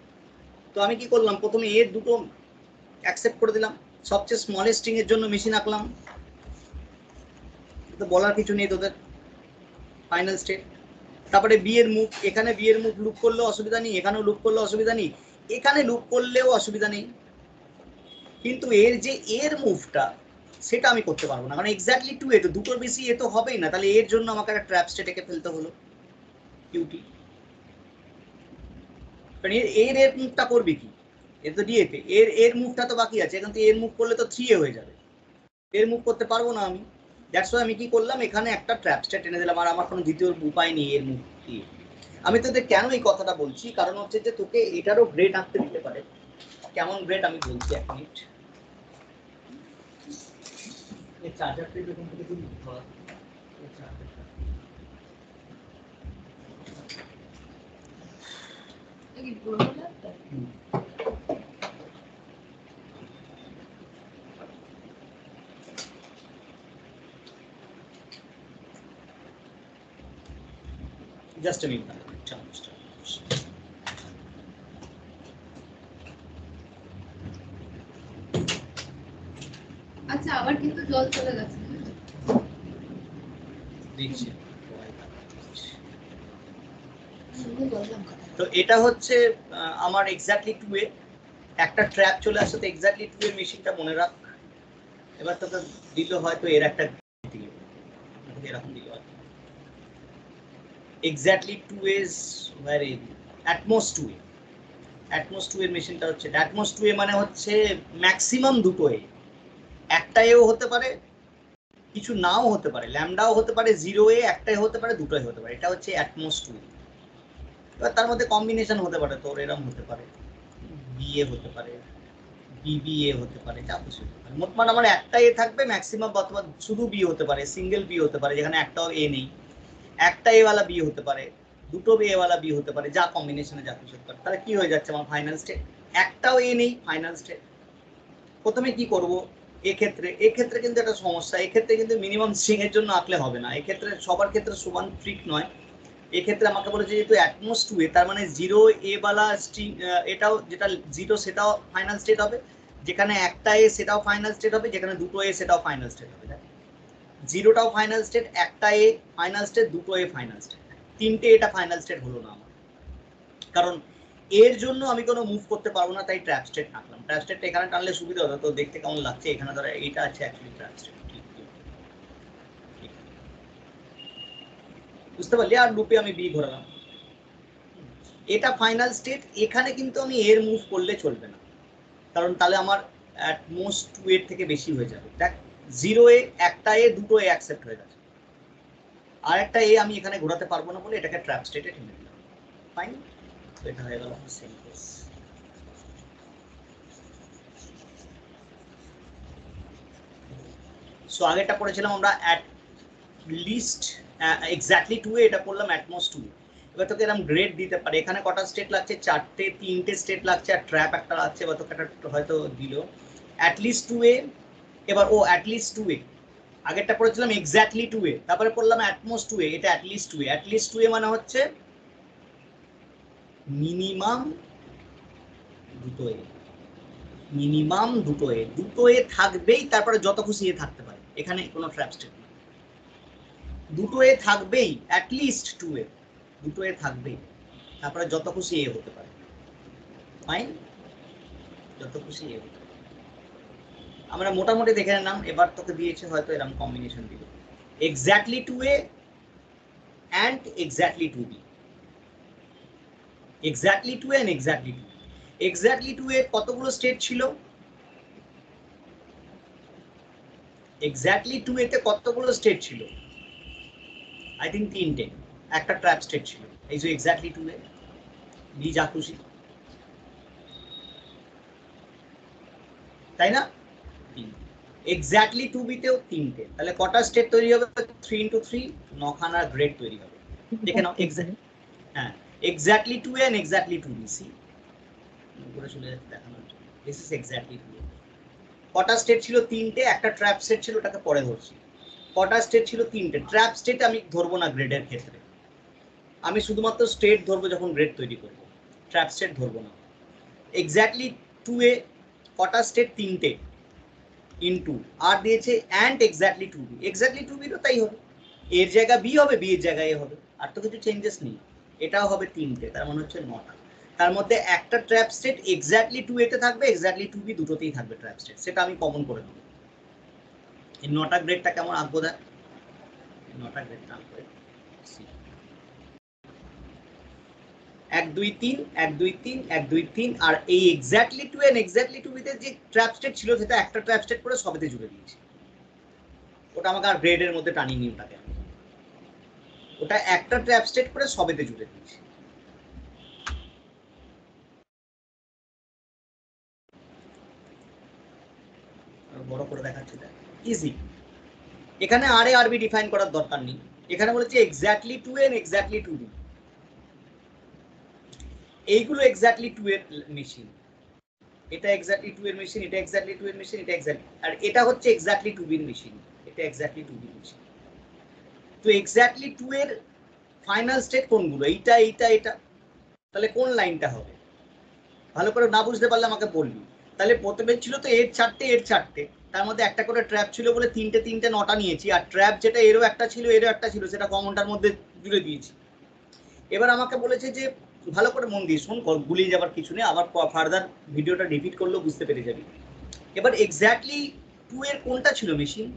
Speaker 1: তো আমি কি করলাম, প্রথমে এ দুটো অ্যাকসেপ্ট করে দিলাম, সবচেয়ে স্মলেস্ট স্ট্রিং এর জন্য মেশিন আঁকলাম, তো বলার কিছু নেই তোদের, ফাইনাল স্টেট। তারপরে বি এর মুভ, এখানে বি এর মুভ লুপ করলেও অসুবিধা নেই, এখানেও লুপ করলেও অসুবিধা নেই, এখানে লুপ করলেও অসুবিধা নেই, কিন্তু এর যে এর মুভটা সেটা আমি করতে পারবো না, কারণ এক্স্যাক্টলি 2 এ তো দুটোর বেশি এ তো হবেই না, তাহলে এর জন্য আমাকে একটা ট্র্যাপ স্টেট এঁকে ফেলতে হলো কিউটি। কারণ এর এর মুভটা করবে কি, এর তো ডিএফএ, এর মুভটা তো বাকি আছে, এখান থেকে এর মুভ করলে তো 3 এ হয়ে যাবে, এর মুভ করতে পারবো না আমি। দ্যাটস ওয়াই আমি কি করলাম, এখানে একটা ট্র্যাপ স্টেট এনে দিলাম, আর আমার কোনো দ্বিতীয় উপায় নেই এর মুভ দিয়ে। আমি তোদের কেন এই কথাটা বলছি, কারণ হচ্ছে যে তোকে এটারও গ্রেড আঁকতে দিতে পারে, কেমন গ্রেড আমি বলছি, এক মিনিট। এই চার্জারটা যখন থেকে তুই ধর, এই চার্জারটা
Speaker 2: কি পুরোনো ল্যাপটপ?
Speaker 1: জাস্ট a minute,
Speaker 3: আচ্ছা, আবার কিন্তু জল চলে গেছে।
Speaker 1: দেখছি।
Speaker 3: বললাম
Speaker 1: তো এটা হচ্ছে আমার এক্স্যাক্টলি 2 এ একটা ট্র্যাপ চলে আসছে, তো এক্স্যাক্টলি 2 এর মেশিনটা মনে রাখ। এবার তোকে দিল হয়তো এর একটা দিল, এরকম দিল এক্স্যাক্টলি 2 এজ ওয়্যার এ অ্যাটমস 2 এ, অ্যাটমস 2 এর মেশিনটা হচ্ছে অ্যাটমস 2 এ, মানে হচ্ছে ম্যাক্সিমাম দুটো এ, একটা এও হতে পারে, কিছু নাও হতে পারে, ল্যামডাও হতে পারে, 0 এ একটাই হতে পারে, দুটোই হতে পারে, এটা হচ্ছে অ্যাটমস 2 এ। এবার তার মধ্যে কম্বিনেশন হতে পারে, তোর এরকম হতে পারে, বিএ হতে পারে, বিবিএ হতে পারে, যা কিছু হতে পারে, মোটমাট আমার একটা এ থাকবে ম্যাক্সিমাম, অথবা শুধু বি হতে পারে, সিঙ্গেল বি হতে পারে যেখানে একটাও এ নেই, একটা এ ওয়ালা বি হতে পারে, দুটো এ ওয়ালা বি হতে পারে, যা কম্বিনেশনে যা কিছু হতে পারে। তাহলে কি হয়ে যাচ্ছে আমার ফাইনাল স্টেট, একটাও এ নেই, ফাইনাল স্টেট। প্রথমে কি করব, এক্ষেত্রে কিন্তু একটা সমস্যা, এক্ষেত্রে কিন্তু মিনিমাম স্ট্রিং এর জন্য আঁকলে হবে না, এক্ষেত্রে সবার ক্ষেত্রে সমান ট্রিক নয়। এক্ষেত্রে আমাকে বলেছে যেহেতু অ্যাটমস 2 এ, তার মানে 0 এ বালা স্ট্রিং, এটাও যেটা 0 সেটাও ফাইনাল স্টেট হবে, যেখানে একটা এ সেটাও ফাইনাল স্টেট হবে, যেখানে দুটো এ সেটাও ফাইনাল স্টেট হবে। 0টাও ফাইনাল স্টেট, একটা এ ফাইনাল স্টেট, দুটো এ ফাইনাল স্টেট, তিনটে এটা ফাইনাল স্টেট হলো না আমার, কারণ এর জন্য আমি কোনো মুভ করতে পারবো না, তাই ট্র্যাপ স্টেট আঁকলাম। ট্র্যাপ স্টেটটা এখানে টানলে সুবিধা হতো, তো দেখতে কেমন লাগছে, এখানে ধরো এটা আছে অ্যাকচুয়ালি ট্র্যাপ স্টেট, ঠিক। বুঝতে পারলি? আর লুপে আমি বি ঘোরালাম, এটা ফাইনাল স্টেট। এখানে কিন্তু আমি এর মুভ করলে চলবে না, কারণ তাহলে আমার অ্যাট মোস্ট 2 এর থেকে বেশি হয়ে যাবে। দেখ 0 এ একটা এ দুটো এ অ্যাকসেপ্ট হয়ে গেছে, আর একটা এ আমি এখানে ঘোরাতে পারবো না বলে এটাকে ট্র্যাপ স্টেটে টেনে দিলাম। ফাইন, তো এটা হয়ে গেল সেম কেস। সো আগেরটা পড়েছিলাম আমরা অ্যাট লিস্ট এক্স্যাক্টলি 2 এ, এটা করলাম অ্যাট মোস্ট 2 এ। এবার তোকে এরকম গ্রেড দিতে পারে, এখানে কটা স্টেট লাগছে? 4টে, 3টে স্টেট লাগছে আর ট্র্যাপ একটা লাগছে, এবার তোকে একটা হয়তো দিল অ্যাটলিস্ট 2 এ। এবার ও অ্যাটলিস্ট 2 এ, আগেরটা পড়েছিলাম এক্স্যাক্টলি 2 এ, তারপরে পড়লাম অ্যাটমোস্ট 2 এ, এটা অ্যাটলিস্ট 2 এ। অ্যাটলিস্ট 2 এ মানে হচ্ছে মিনিমাম দুটো এ, মিনিমাম দুটো এ, দুটো এ থাকবেই, তারপরে যত খুশি এ থাকতে পারে, এখানে কোনো ট্র্যাপ স্টেট নেই। দুটো এ থাকবেই, অ্যাটলিস্ট 2 এ দুটো এ থাকবেই, তারপরে যত খুশি এ হতে পারে। ফাইন, যত খুশি এ হতে পারে। আমরা মোটামুটি দেখে নিলাম। এবার তোকে দিয়েছে হয়তো এরকম কম্বিনেশন দিল exactly 2 A and exactly 2 B, exactly 2 A and exactly 2। Exactly 2 এর কতগুলো স্টেট ছিল? এক্স্যাক্টলি 2 এতে কতগুলো স্টেট ছিল? আই থিঙ্ক 3টে, একটা ট্র্যাপ স্টেট ছিল। এই যে এক্স্যাক্টলি 2 এ বি যা খুশি, তাই না? এক্স্যাক্টলি 2 বিতেও 3টে, তাহলে কটা স্টেট তৈরি হবে? 3 × 3 9খানা গ্রেড তৈরি হবে। দেখে নাও, হ্যাঁ, exactly 2 A and exactly 2 B. See উপরে চলে যাচ্ছে দেখানোর জন্য, দিস ইজ এক্স্যাক্টলি 2 এ। কটা স্টেট ছিল? 3টে, একটা ট্র্যাপ স্টেট ছিল, ওটাকে পরে ধরছি। কটা স্টেট ছিল? 3টে। ট্র্যাপ স্টেট আমি ধরবো না গ্রেডের ক্ষেত্রে, আমি শুধুমাত্র স্টেট ধরবো যখন গ্রেড তৈরি করবো, ট্র্যাপ স্টেট ধরবো না। এক্স্যাক্টলি 2 এ কটা স্টেট? 3টে ইনটু আর দিয়েছে and exactly 2 B. Exactly 2 B তো তাই হবে, এর জায়গা বি হবে, বি এর জায়গায় এ হবে, আর তো কিছু চেঞ্জেস নেই। এটাও হবে 3টে, তার মানে হচ্ছে 9টা। তার মধ্যে একটা ট্র্যাপ স্টেট এক্স্যাক্টলি 2 এতে থাকবে, এক্স্যাক্টলি 2 বি দুটোতেই থাকবে ট্র্যাপ স্টেট, সেটা আমি কমন করে দেবো। এই 9টা গ্রেডটা কেমন আঁকবো? দেখ 9টা গ্রেডটা আঁকবো 1 2 3 1 2 3 1 2 3, আর এই এক্স্যাক্টলি 2 এন্ড এক্স্যাক্টলি 2 বিতে যে ট্র্যাপ স্টেট ছিল সেটা একটা ট্র্যাপ স্টেট করে সবেতে জুড়ে দিয়েছি। ওটা আমাকে আর গ্রেডের মধ্যে টানিয়ে নিয়ে ওটাকে, ওটা একটা ট্র্যাপ স্টেট করে সবেতে জুড়ে দিয়েছি। বড় করে দেখাচ্ছি, ইজি। এখানে আর এ আর বি ডিফাইন করার দরকার নেই, এখানে বলেছে এক্স্যাক্টলি 2 এন্ড এক্স্যাক্টলি 2 বি। এইগুলো এক্স্যাক্টলি 2 এর মেশিন, এটা এক্স্যাক্টলি 2 এর মেশিন, এটা এক্স্যাক্টলি 2 এর মেশিন, এটা এক্স্যাক্টলি, আর এটা হচ্ছে এক্স্যাক্টলি 2 বির মেশিন, এটা এক্স্যাক্টলি 2 বির মেশিন। তো এক্স্যাক্টলি 2 এর ফাইনাল স্টেট কোনগুলো? এইটা এইটা এটা, তাহলে কোন লাইনটা হবে? ভালো করে না বুঝতে পারলে আমাকে বলবি। তাহলে প্রথমে ছিল তো এর 4টে এর 4টে, তার মধ্যে একটা করে ট্র্যাপ ছিল বলে 3টে 3টে 9টা নিয়েছি, আর ট্র্যাপ যেটা এরও একটা ছিল এরও একটা ছিল, সেটা কমনটার মধ্যে জুড়ে দিয়েছি। এবার আমাকে বলেছে যে ভালো করে মন দিয়ে শোন, গুলিয়ে যাবার কিছু নেই, আবার ফার্দার ভিডিওটা রিপিট করলেও বুঝতে পেরে যাবি। এবার এক্স্যাক্টলি 2 এর কোনটা ছিল মেশিন?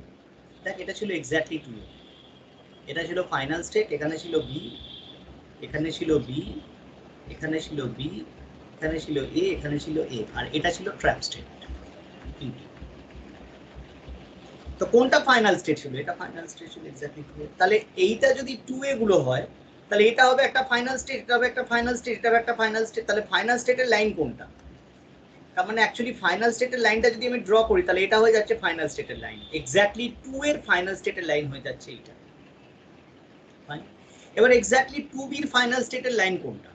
Speaker 1: দেখ এটা ছিল এক্স্যাক্টলি 2 এর, এটা ছিল ফাইনাল স্টেট, এখানে ছিল বি, এখানে ছিল বি, এখানে ছিল বি, এখানে ছিল এ, এখানে ছিল এ, আর এটা ছিল ট্র্যাপ স্টেট। তো কোনটা ফাইনাল স্টেট ছিল? এটা ফাইনাল স্টেট ছিল এক্স্যাক্টলি 2 এ। তাহলে এইটা যদি 2 এ গুলো হয়, তাহলে এটা হবে একটা ফাইনাল স্টেট, এটা হবে একটা ফাইনাল স্টেট, এটা হবে একটা ফাইনাল স্টেট। তাহলে ফাইনাল স্টেটের লাইন কোনটা? তার মানে অ্যাকচুয়ালি ফাইনাল স্টেটের লাইনটা যদি আমি ড্র করি, তাহলে এটা হয়ে যাচ্ছে ফাইনাল স্টেটের লাইন, এক্স্যাক্টলি 2 এর ফাইনাল স্টেটের লাইন হয়ে যাচ্ছে এইটা। এবার এক্স্যাক্টলি 2 বির ফাইনাল স্টেটের লাইন কোনটা?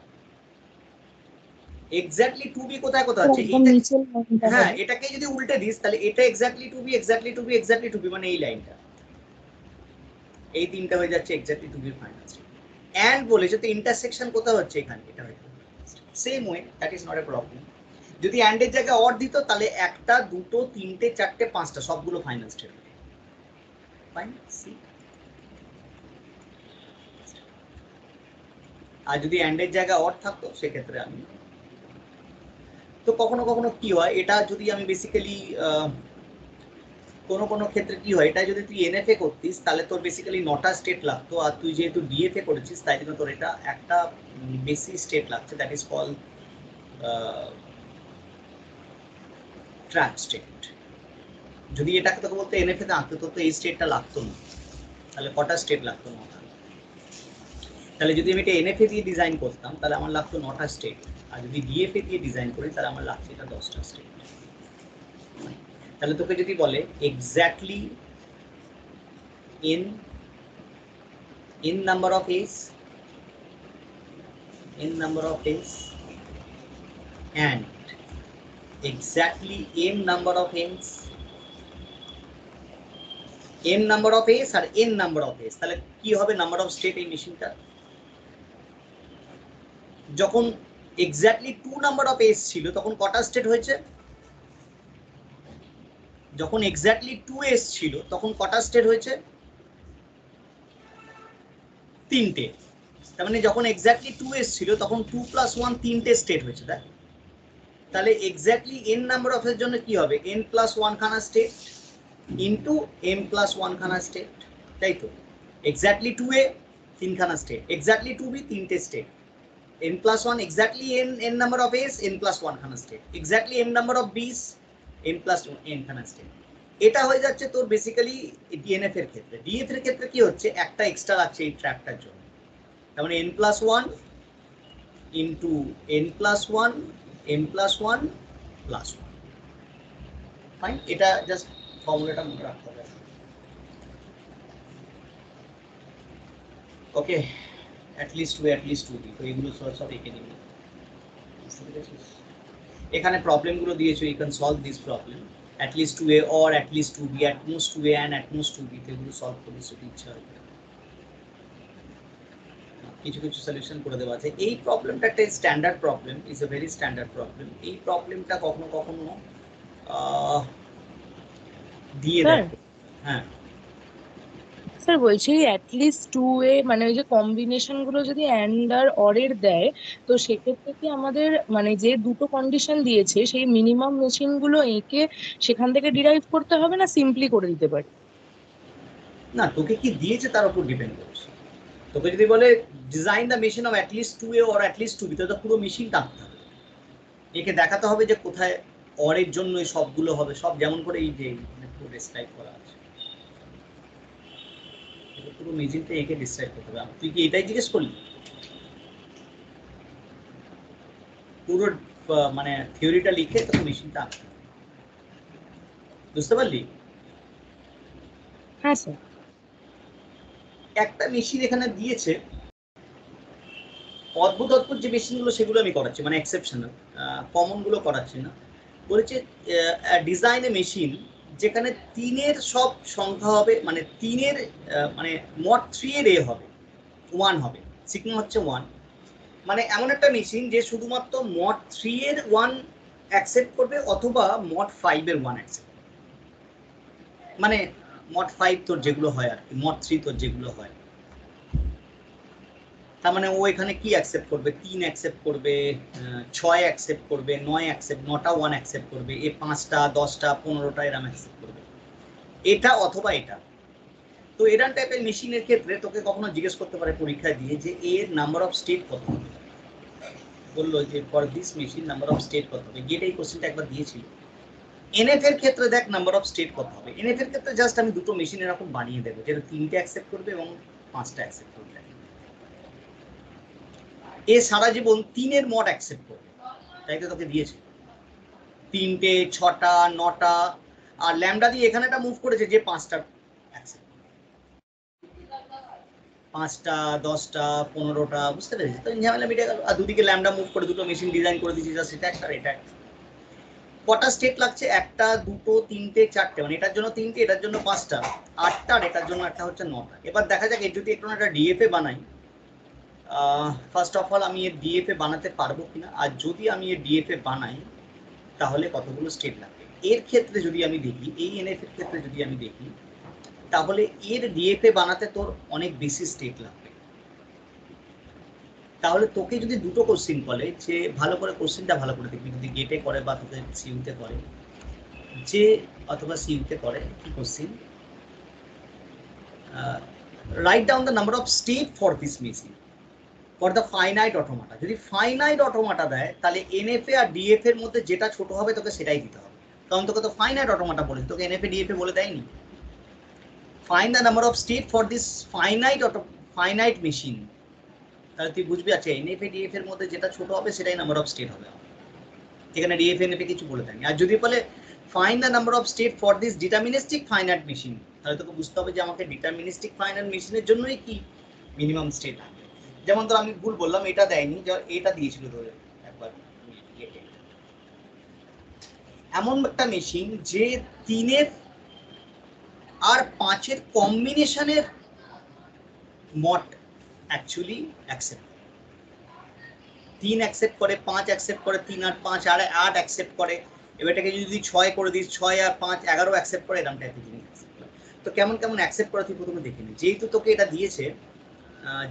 Speaker 1: এক্স্যাক্টলি 2 বি কোথায় কোথায় আছে?
Speaker 2: একদম
Speaker 1: এইটা,
Speaker 2: নিচের লাইনটা
Speaker 1: হ্যাঁ,
Speaker 2: হবে।
Speaker 1: এটাকে যদি উল্টে দিস তাহলে এটা exactly 2 B, exactly 2 B, exactly 2 B, মানে এই লাইনটা, এই তিনটা হয়ে যাচ্ছে এক্স্যাক্টলি 2 বির ফাইনাল স্টেট। এন্ড বলেছে তো ইন্টারসেকশন কোথায় হচ্ছে? এখানে, এটা হয়ে যাবে same way, that is not a problem. যদি এন্ড এর জায়গায় অর দিত তাহলে একটা দুটো তিনটে চারটে পাঁচটা সবগুলো ফাইনাল স্টেট হবে। Fine, C. আর যদি এন্ড এর জায়গায় অর থাকতো সেক্ষেত্রে আমি, তো কখনো কখনো কি হয়, এটা যদি আমি বেসিক্যালি কোনো ক্ষেত্রে কি হয়, এটা যদি তুই এনএফএ করতিস তাহলে তোর বেসিক্যালি 9টা স্টেট লাগতো, আর তুই যেহেতু ডিএফএ করেছিস তাই জন্য তোর এটা একটা বেশি স্টেট লাগছে, that is call trap state. যদি এটাকে তোকে বলতে এনএফএ তে আনতে তো এই স্টেটটা লাগতো না, তাহলে কটা স্টেট লাগতো? 9টা। তাহলে যদি আমি এটা এনএফএ দিয়ে ডিজাইন করতাম তাহলে আমার লাগতো 9টা স্টেট, আর যদি ডিএফএ দিয়ে ডিজাইন করি তাহলে আমার লাগছে এটা 10টা স্টেট। তাহলে তোকে যদি বলে exactly in number of A's and exactly m number of N's, m number of A's আর n number of A's, তাহলে কি হবে নাম্বার অফ স্টেট এই মেশিনটা? যখন এক্স্যাক্টলি 2 নাম্বার অফ A's ছিল তখন কটা স্টেট হয়েছে? যখন এক্স্যাক্টলি 2 A's ছিল তখন কটা স্টেট হয়েছে? 3টে। তার মানে যখন এক্স্যাক্টলি 2 A's ছিল তখন 2 + 1 3টে স্টেট হয়েছে, তাহলে এক্স্যাক্টলি n নাম্বার অফ এর জন্য কি হবে? n + 1 খানা স্টেট ইনটু m + 1 খানা স্টেট, তাই তো? এক্স্যাক্টলি 2a 3 খানা স্টেট, এক্স্যাক্টলি 2b 3টে state, n + 1 exactly n number of a's n + 1 খানা state, exactly m number of b's m + n খানা স্টেট। এটা হয়ে যাচ্ছে তোর বেসিক্যালি ডিএনএফ এর ক্ষেত্রে। ডিএফ এর ক্ষেত্রে কি হচ্ছে, একটা এক্সট্রা লাগছে এই ট্র্যাপটার জন্য, তার মানে n + 1 into n + 1 m + 1 + 1। Fine, এটা জাস্ট ফর্মুলাটা মনে রাখতে হবে। ওকে, অ্যাটলিস্ট টু তো এগুলো সব এঁকে নিবি। এখানে প্রবলেমগুলো দিয়েছো, you can solve this problem at least 2a or at least 2b, at most 2a and at most 2b, এগুলো সলভ করে যদি ইচ্ছা হয় কিছু সলিউশন করে দেওয়া আছে। এই প্রবলেমটা একটা standard problem, is a very standard problem. এই প্রবলেমটা কখনো কখনো দিয়ে দেয়। হ্যাঁ
Speaker 2: স্যার বলছি অ্যাটলিস্ট 2a মানে ওই যে কম্বিনেশন গুলো যদি অ্যান্ড আর অর এর দেয়, তো সেক্ষেত্রে কি আমাদের মানে যে দুটো কন্ডিশন দিয়েছে সেই মিনিমাম মেশিন গুলো এঁকে সেখান থেকে ডিরাইভ করতে হবে, না সিম্পলি করে দিতে পারি?
Speaker 1: না, তোকে কি দিয়েছে তার উপর ডিপেন্ড করছে। তোকে যদি বলে design the machine of at least 2a or at least 2b, তো পুরো মেশিন টানতে হবে, একে দেখাতে হবে যে কোথায় অরের জন্য এই সবগুলো হবে, সব যেমন করে এই যে পুরো ডিসক্রাইব করা আছে, পুরো মেশিনটা একে ডিসক্রাইব করতে হবে। তুই কি এটাই জিজ্ঞেস করলি? পুরো মানে থিওরিটা লিখে তোকে মেশিনটা আঁকতে হবে, বুঝতে পারলি?
Speaker 2: হ্যাঁ স্যার।
Speaker 1: একটা মেশিন এখানে দিয়েছে, অদ্ভুত যে মেশিনগুলো সেগুলো আমি করাচ্ছি, মানে এক্সেপশনাল, কমনগুলো করাচ্ছি না। বলেছে ডিজাইন এ মেশিন যেখানে 3-এর সব সংখ্যা হবে, মানে 3-এর মানে মড 3-এর এ হবে, 1 হবে, সিগমা হচ্ছে 1, মানে এমন একটা মেশিন যে শুধুমাত্র মড 3-এর 1 অ্যাকসেপ্ট করবে অথবা মড 5-এর 1 অ্যাকসেপ্ট করবে, মানে মড 5 তোর যেগুলো হয় আর কি, মড 3 তোর যেগুলো হয়, তার মানে ও এখানে কি অ্যাকসেপ্ট করবে? 3 অ্যাকসেপ্ট করবে, 6 অ্যাকসেপ্ট করবে, 9 অ্যাকসেপ্ট, 9টা 1 অ্যাকসেপ্ট করবে, এ 5টা 10টা 15টা এরকম অ্যাকসেপ্ট করবে, এটা অথবা এটা। তো এরকম টাইপের মেশিনের ক্ষেত্রে তোকে কখনো জিজ্ঞেস করতে পারে পরীক্ষায় দিয়ে যে এর নাম্বার অফ স্টেট কত হবে, বললো যে for this machine number of state কত হবে, গেট এই কোশ্চেনটা একবার দিয়েছিল। এনএফ এর ক্ষেত্রে দেখ নাম্বার অফ স্টেট কত হবে, এনএফ এর ক্ষেত্রে জাস্ট আমি দুটো মেশিন এরকম বানিয়ে দেবো যেটা 3টে অ্যাকসেপ্ট করবে এবং 5টা অ্যাকসেপ্ট করবে, এ সারা জীবন 3-এর মড অ্যাকসেপ্ট করবে, তাই তো তোকে দিয়েছে 3টে 6টা 9টা, আর ল্যামডা দিয়ে এখানে একটা মুভ করেছে যে 5টা অ্যাকসেপ্ট, 5টা 10টা 15টা, বুঝতে পেরেছিস তো ঝামেলা মিটে গেল। আর দুদিকে ল্যামডা মুভ করে দুটো মেশিন ডিজাইন করে দিয়েছি, জাস্ট এটা একটা এটা একটা। কটা স্টেট লাগছে? 1টা 2টো 3টে 4টে, মানে এটার জন্য 3টে, এটার জন্য 5টা, 8টা, আর এটার জন্য একটা হচ্ছে 9টা। এবার দেখা যাক এর যদি একটু একটা ডিএফএ বানাই, ফার্স্ট অফ অল আমি এর ডিএফএ বানাতে পারবো কিনা, আর যদি আমি এর ডিএফএ বানাই তাহলে কতগুলো স্টেট লাগবে। এর ক্ষেত্রে যদি আমি দেখি, এই এনএফ এর ক্ষেত্রে যদি আমি দেখি, তাহলে এর ডিএফএ বানাতে তোর অনেক বেশি স্টেট লাগবে। তাহলে তোকে যদি দুটো কোশ্চিন বলে, যে ভালো করে কোশ্চিনটা ভালো করে দেখবি, যদি গেটে করে বা তোকে সিউতে করে, যে অথবা সিউতে করে কি question, right down the number of state for this machine for the finite automata. যদি ফাইনাইট অটোমাটা দেয় তাহলে এনএফএ আর ডিএফ এর মধ্যে যেটা ছোট হবে তোকে সেটাই দিতে হবে, কারণ তোকে তো ফাইনাইট অটোমাটা বলেছে, তোকে এনএফএ ডিএফএ বলে দেয়নি। Find the number of state for this finite machine, তাহলে তুই বুঝবি আচ্ছা এনএফএ ডিএফ এর মধ্যে যেটা ছোট হবে সেটাই নাম্বার অফ স্টেট হবে, এখানে ডিএফ এনএফএ কিছু বলে দেয়নি। আর যদি বলে find the number of state for this deterministic finite machine, তাহলে তোকে বুঝতে হবে যে আমাকে ডিটারমিনিস্টিক ফাইনাইট মেশিনের জন্যই কি মিনিমাম স্টেট আছে। যেমন ধর আমি ভুল বললাম, এটা দেয়নি, এটা দিয়েছিল ধরে একবার, এমন একটা মেশিন যে 3 আর 5 কম্বিনেশনের মড অ্যাকচুয়ালি অ্যাকসেপ্ট, 3 অ্যাকসেপ্ট করে, 5 অ্যাকসেপ্ট করে, 3 আর 5 আর 8 অ্যাকসেপ্ট করে, এবারটাকে যদি 6 করে দিস, 6 আর 5 11 অ্যাকসেপ্ট করে, এরকম টাইপের জিনিস। তো কেমন কেমন অ্যাকসেপ্ট করে তুই প্রথমে দেখে নি। যেহেতু তোকে এটা দিয়েছে,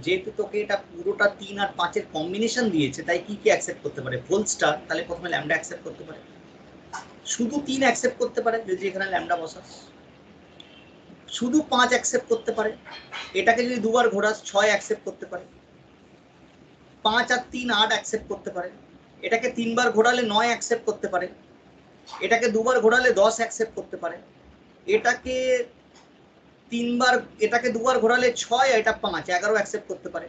Speaker 1: যেহেতু তোকে এটা পুরোটা 3 আর 5 কম্বিনেশন দিয়েছে, তাই কি কি অ্যাকসেপ্ট করতে পারে, ফুল স্টার, তাহলে প্রথমে ল্যামডা অ্যাকসেপ্ট করতে পারে, শুধু 3 অ্যাকসেপ্ট করতে পারে যদি এখানে ল্যামডা বসাস, শুধু 5 অ্যাকসেপ্ট করতে পারে, এটাকে যদি দুবার ঘোরাস 6 অ্যাকসেপ্ট করতে পারে, 5 আর 3 8 অ্যাকসেপ্ট করতে পারে, এটাকে 3 বার ঘোরালে 9 অ্যাকসেপ্ট করতে পারে, এটাকে দুবার ঘোরালে 10 অ্যাকসেপ্ট করতে পারে, এটাকে 3 বার, এটাকে দুবার ঘোরালে 6, এটা 5 11 অ্যাকসেপ্ট করতে পারে।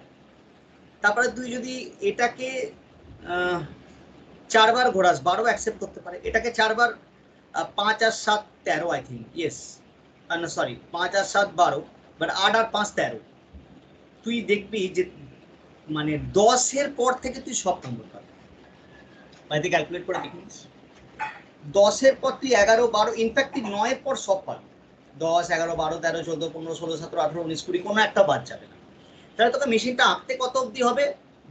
Speaker 1: তারপরে তুই যদি এটাকে 4 বার ঘোরাস 12 অ্যাকসেপ্ট করতে পারে, এটাকে 4 বার, 5 আর 7 13 আই থিঙ্ক, ইয়েস না সরি 5 আর 7 12, বাট 8 আর 5 13। তুই দেখবি যে মানে 10 পর থেকে তুই সব নম্বর পাবি, বাড়িতে ক্যালকুলেট করে দেখিস, 10 পর তুই 11 12, ইনফ্যাক্ট তুই 9 পর সব পাবি, 10 11 12 13 14 15 16 17 18 19 20 কোনো একটা বাদ যাবে না। তাহলে তোকে মেশিনটা আঁকতে কত অবধি হবে,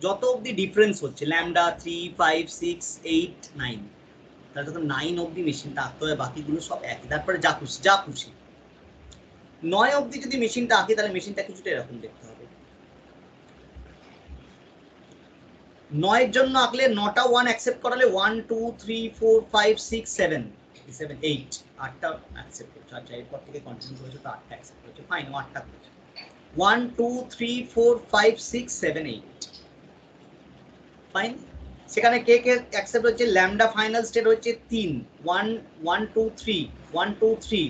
Speaker 1: যত অবধি ডিফারেন্স হচ্ছে, ল্যামডা 3 5 6 8 9, তাহলে তোকে 9 অবধি মেশিনটা আঁকতে হবে, বাকিগুলো সব একই। তারপরে যা খুশি 9 অবধি যদি মেশিনটা আঁকি তাহলে মেশিনটা কিছুটা এরকম দেখতে হবে। 9 জন্য আঁকলে 9টা 1 অ্যাকসেপ্ট করালে 1 2 3 4 5 6 7 7 8 8টা অ্যাকসেপ্ট করছে, আচ্ছা এরপর থেকে কন্টিনিউ করেছে তো 8টা অ্যাকসেপ্ট করছে, ফাইন 8টা করছে, 1 2 3 4 5 6 7 8 ফাইন। সেখানে কে কে অ্যাকসেপ্ট হচ্ছে, ল্যামডা ফাইনাল স্টেট হচ্ছে 3 1 1 2 3 1 2 3,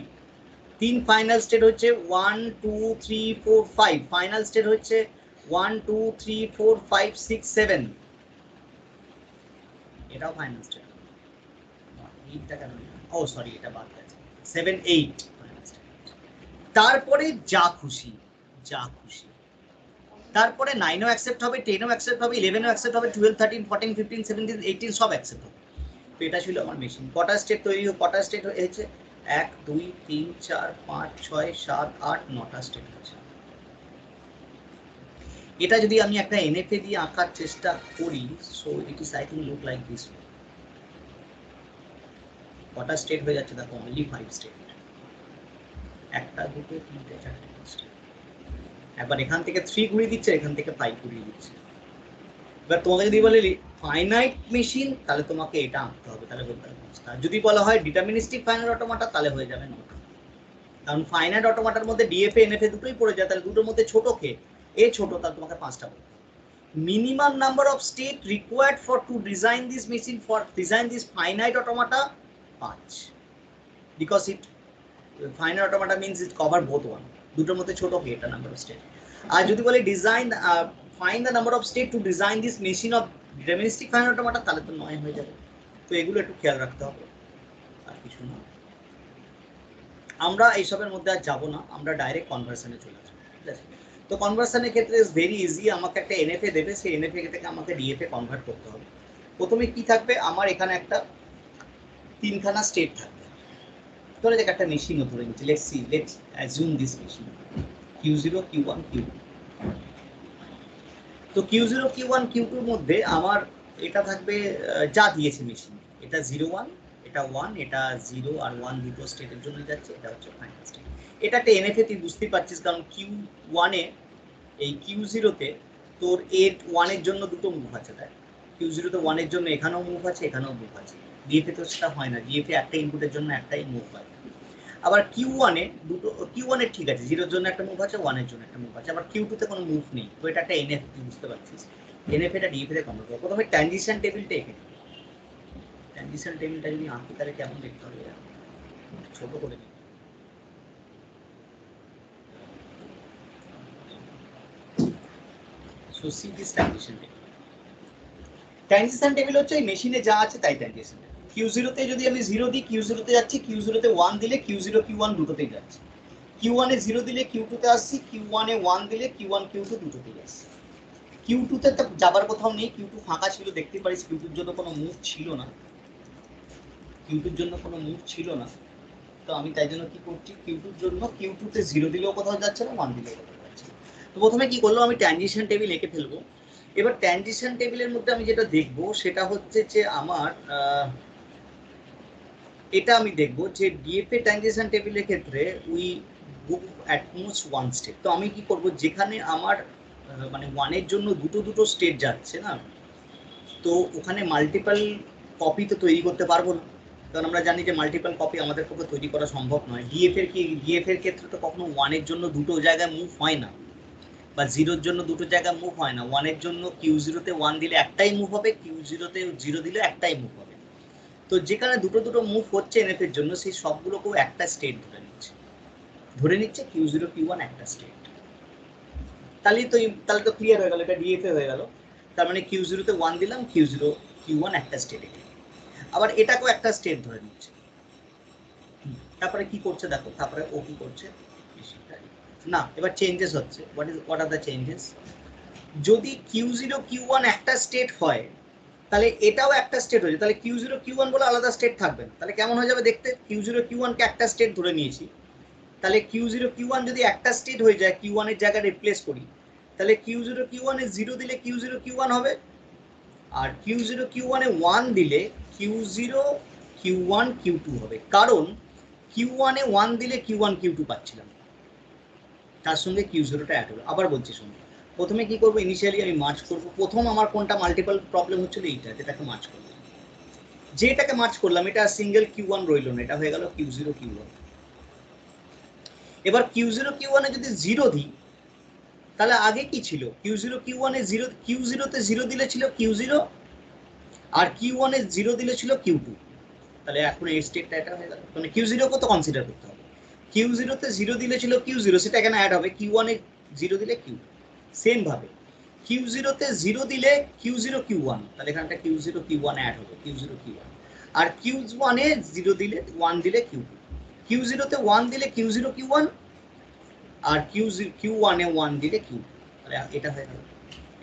Speaker 1: 3 ফাইনাল স্টেট হচ্ছে 1 2 3 4 5, ফাইনাল স্টেট হচ্ছে 1 2 3 4 5 6 7, এটাও ফাইনাল স্টেট, এইটা কেন, ও সরি এটা বাদ গেছে, 7 8 ফাইনাল স্টেট। তারপরে যা খুশি, তারপরে 9ও অ্যাকসেপ্ট হবে, 10ও অ্যাকসেপ্ট হবে, 11ও অ্যাকসেপ্ট হবে, 12 13 14 15 17 18 সব অ্যাকসেপ্ট হবে। তো এটা ছিল আমার মেশিন। কটা স্টেট তৈরি, কটা স্টেট হয়েছে, 1 2 3 4 5 6 7 8 9টা স্টেট আছে। এটা যদি আমি একটা এনএফএ দিয়ে আঁকার চেষ্টা করি, so it is I think look like this. কটা স্টেট হয়ে যাচ্ছে দেখো, অনলি 5 স্টেট, 1 2 3 4 5 স্টেট। একবার এখান থেকে 3 ঘুরিয়ে দিচ্ছে, এখান থেকে 5 ঘুরিয়ে দিচ্ছে। এবার তোমাকে যদি বলে ফাইনাইট মেশিন, তাহলে তোমাকে এটা আঁকতে হবে, তাহলে বলতে হবে 5টা। যদি বলা হয় ডিটারমিনিস্টিক ফাইনাইট অটোমাটা, তাহলে হয়ে যাবে 9টা, কারণ ফাইনাইট অটোমাটার মধ্যে ডিএফএ এনএফএ দুটোই পড়ে যায়, তাহলে দুটোর মধ্যে ছোট কে, এ ছোট, তাহলে তোমাকে 5টা বলতে হবে। Minimum number of state required for to design this machine, for design this finite automata 5, because it finite automata means it cover both one, দুটোর মধ্যে ছোট কে, এটা নাম্বার অফ স্টেট। আর যদি বলে design find the number of state to design this machine of deterministic finite automata, তাহলে তো 9 হয়ে যাবে। তো এগুলো একটু খেয়াল রাখতে হবে, আর কিছু না। আমরা এইসবের মধ্যে আর যাবো না, আমরা ডাইরেক্ট কনভার্সনে চলে আসবো, ঠিক আছে? তো কনভার্সনের ক্ষেত্রে ইজ ভেরি ইজি, আমাকে একটা এনএফএ দেবে, সেই এনএফএ থেকে আমাকে ডিএফএ কনভার্ট করতে হবে। প্রথমে কি থাকবে, আমার এখানে একটা 3খানা স্টেট থাকবে, ধরে দেখ একটা মেশিনও ধরে নিচ্ছি, let's assume this machine Q0 Q1 Q2। তো Q0 Q1 Q2 এর মধ্যে আমার এটা থাকবে যা দিয়েছে মেশিন, এটা 0 1, এটা 1, এটা 0 আর 1 দুটো স্টেটের জন্য যাচ্ছে, এটা হচ্ছে ফাইনাল স্টেট। এটা একটা এনএফএ তুই বুঝতেই পারছিস, কারণ Q1 এ এই Q0 তে তোর 1 এর জন্য দুটো মুভ আছে, তাই Q0 তে 1 এর জন্য এখানেও মুভ আছে, এখানেও মুভ আছে, ডিএফএ তো সেটা হয় না, ডিএফএ একটা ইনপুটের জন্য একটাই মুভ হয়। আবার Q1 এ দুটো, Q1 এর ঠিক আছে, 0 এর জন্য একটা মুভ আছে, 1 এর জন্য একটা মুভ আছে। আবার Q2 তে কোনো মুভ নেই, তো এটা একটা এনএফ, তুই বুঝতে পারছিস। এনএফ এটা ডিএফএ তে কনভার্ট করব। প্রথমে ট্রানজিশন টেবিলটা এঁকে, ট্রানজিশন টেবিলটা যদি আঁকি তাহলে কেমন দেখতে হবে, ছোট করে দিই। So C this transition table. Transition table হচ্ছে এই মেশিনে যা আছে তাই ট্রানজিশন টেবিল। Q0 তে যদি আমি 0 দিই, Q0 তে যাচ্ছি, Q0 তে 1 দিলে Q0 Q1 দুটোতেই যাচ্ছে। Q1 এ 0 দিলে Q2 তে আসছি, Q1 এ 1 দিলে Q1 Q2 দুটোতেই আসছে। Q2 তে তো যাবার কোথাও নেই, Q2 ফাঁকা ছিল, দেখতে পারিস Q2 এর জন্য কোনো মুভ ছিল না, Q2 এর জন্য কোনো মুভ ছিল না। তো আমি তাই জন্য কি করছি, Q2 এর জন্য Q2 তে 0 দিলেও কোথাও যাচ্ছে না, 1 দিলেও কোথাও যাচ্ছে না। তো প্রথমে কি করলাম, আমি ট্রানজিশন টেবিল এঁকে ফেলবো। এবার ট্রানজিশন টেবিলের মধ্যে আমি যেটা দেখব সেটা হচ্ছে যে আমার এটা আমি দেখব যে ডিএফএ ট্রানজিশন টেবিলের ক্ষেত্রে we go at most one step. তো আমি কি করব, যেখানে আমার মানে 1 এর জন্য দুটো স্টেট যাচ্ছে না, তো ওখানে মাল্টিপল কপি তো তৈরি করতে পারবো না, কারণ আমরা জানি যে মাল্টিপল কপি আমাদের পক্ষে তৈরি করা সম্ভব নয়। ডিএফ এর ক্ষেত্রে তো কখনো 1 এর জন্য দুটো জায়গায় মুভ হয় না, বা 0 এর জন্য দুটো জায়গায় মুভ হয় না। 1 এর জন্য Q0 তে 1 দিলে একটাই মুভ হবে, Q0 তে 0 দিলে একটাই মুভ হবে। তো যেখানে দুটো মুভ হচ্ছে এনএফ এর জন্য, সেই সবগুলোকেও একটা স্টেট ধরে নিচ্ছে Q0 Q1 একটা স্টেট। তাহলে তো ক্লিয়ার হয়ে গেল, এটা ডিএফএ হয়ে গেল। তার মানে Q0 তে 1 দিলাম, Q0 Q1 একটা স্টেটে। আবার এটাকেও একটা স্টেট ধরে নিচ্ছে। তারপরে কি করছে দেখো, তারপরে ও কি করছে না, এবার চেঞ্জেস হচ্ছে। What are the changes? যদি Q0 Q1 একটা স্টেট হয়, তাহলে এটাও একটা স্টেট হয়ে যাবে। তাহলে Q0 Q1 বলে আলাদা স্টেট থাকবে না। তাহলে কেমন হয়ে যাবে দেখতে, Q0 Q1 কে একটা স্টেট ধরে নিয়েছি, তাহলে Q0 Q1 যদি একটা স্টেট হয়ে যায়, Q1 এর জায়গায় রিপ্লেস করি, তাহলে Q0 Q1 এ 0 দিলে Q0 Q1 হবে, আর Q0 Q1 এ 1 দিলে Q0 Q1 Q2 হবে। কারণ Q1 এ 1 দিলে Q1 Q2 পাচ্ছিলাম, তার সঙ্গে Q0 টা অ্যাড হলো। আবার বলছি শোনো, প্রথমে কি করবো, ইনিশিয়ালি আমি মার্জ করবো। প্রথম আমার কোনটা মাল্টিপল প্রবলেম হচ্ছিল, এইটা, যেটাকে মার্জ করলাম। যেটাকে মার্জ করলাম এটা সিঙ্গেল Q1 রইল না, এটা হয়ে গেল Q0 Q1। এবার Q0 Q1 এ যদি 0 দিই, তাহলে আগে কি ছিল, Q0 Q1 এ 0, Q0 তে 0 দিলে ছিল Q0, আর Q1 এ 0 দিলে ছিল Q2। তাহলে এখন এই স্টেটটা এটা হয়ে গেল, মানে Q0 কত কনসিডার করতে হবে। Q0 তে 0 দিলে ছিল Q0, সেটা এখানে অ্যাড হবে, Q1 এ 0 দিলে Q2। সেম ভাবে Q0 তে 0 দিলে Q0 Q1, তাহলে এখানটা Q0 Q1 অ্যাড হবে, Q0 Q1। আর Q1 এ 0 দিলে 1 দিলে Q2, Q0 তে 1 দিলে Q0 Q1, আর Q1 এ 1 দিলে Q2। তাহলে এটা হয়ে গেল।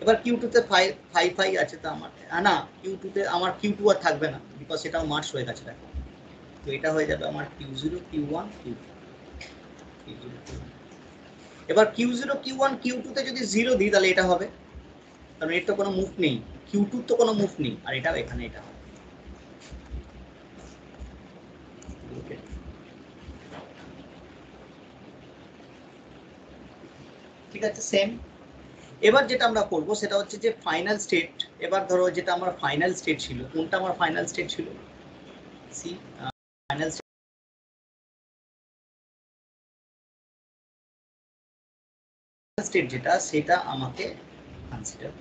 Speaker 1: এবার Q2 তে 5 আছে, তো আমার না, Q2 তে আমার Q2 আর থাকবে না, বিকজ সেটাও মার্চ হয়ে গেছে দেখো। তো এটা হয়ে যাবে আমার Q0 Q1 Q2। এবার Q0 Q1 Q2 তে যদি 0 দিই, তাহলে এটা হবে, কারণ এর তো কোনো মুভ নেই, Q2 তো কোনো মুভ নেই, আর এটাও এখানে এটা হবে। ঠিক আছে, সেম। এবার যেটা আমরা করব সেটা হচ্ছে যে ফাইনাল স্টেট। এবার ধরো যেটা আমার ফাইনাল স্টেট ছিল, কোনটা আমার ফাইনাল স্টেট ছিল, সি ফাইনাল স্টেট যেটা, সেটা আমাকে কনসিডার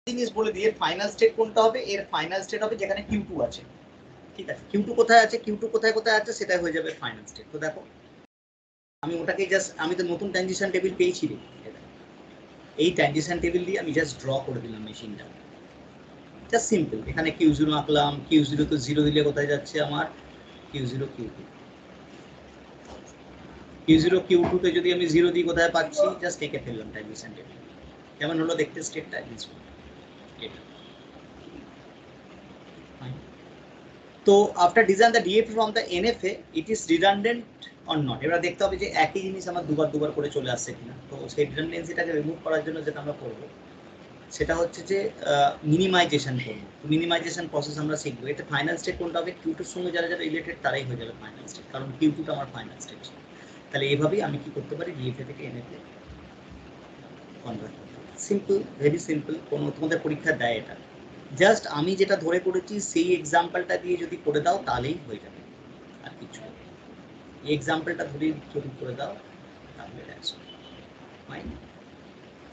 Speaker 1: জিনিস বলে দিয়ে ফাইনাল স্টেট কোনটা হবে, এর ফাইনাল স্টেট হবে যেখানে Q2 আছে। ঠিক আছে, Q2 কোথায় আছে, Q2 কোথায় কোথায় আছে, সেটাই হয়ে যাবে ফাইনাল স্টেট। তো দেখো আমি ওটাকে জাস্ট, আমি তো নতুন ট্রানজিশন টেবিল পেয়েছি রে, এই ট্রানজিশন টেবিল দিয়ে আমি জাস্ট ড্র করে দিলাম মেশিনটা, জাস্ট সিম্পল। এখানে Q0 আঁকলাম, Q0 তো 0 দিলে কোথায় যাচ্ছে আমার Q0 Q2, Q0 Q2 তে যদি আমি 0 দিই কোথায় পাচ্ছি, জাস্ট এঁকে ফেললাম ট্রানজিশন টেবিল। কেমন হলো দেখতে স্টেটটা, এটা তো after design the DFA from the NFA it is redundant or not, এবার দেখতে হবে যে একই জিনিস আমার দুবার করে চলে আসছে কিনা। তো সেই রিডান্ডেন্সিটাকে রিমুভ করার জন্য যেটা আমরা করবো সেটা হচ্ছে যে মিনিমাইজেশন করবো। মিনিমাইজেশন প্রসেস আমরা শিখবো। এটা ফাইনাল স্টেট কোনটা হবে, কিউ2 সঙ্গে যারা যারা রিলেটেড তারাই হয়ে যাবে ফাইনাল স্টেট, কারণ কিউ2টা আমার ফাইনাল স্টেট। তাহলে এইভাবেই আমি কি করতে পারি, ডিএফএ থেকে এনএফএ কনভার্ট করতে পারি। Simple, very simple. কোনো তোমাদের পরীক্ষা দেয় এটা, জাস্ট আমি যেটা ধরে করেছি সেই এক্সাম্পলটা দিয়ে যদি করে দাও তাহলেই হয়ে যাবে, আর কিছু এই এক্সাম্পলটা ধরে যদি করে দাও তাহলে ফাইন।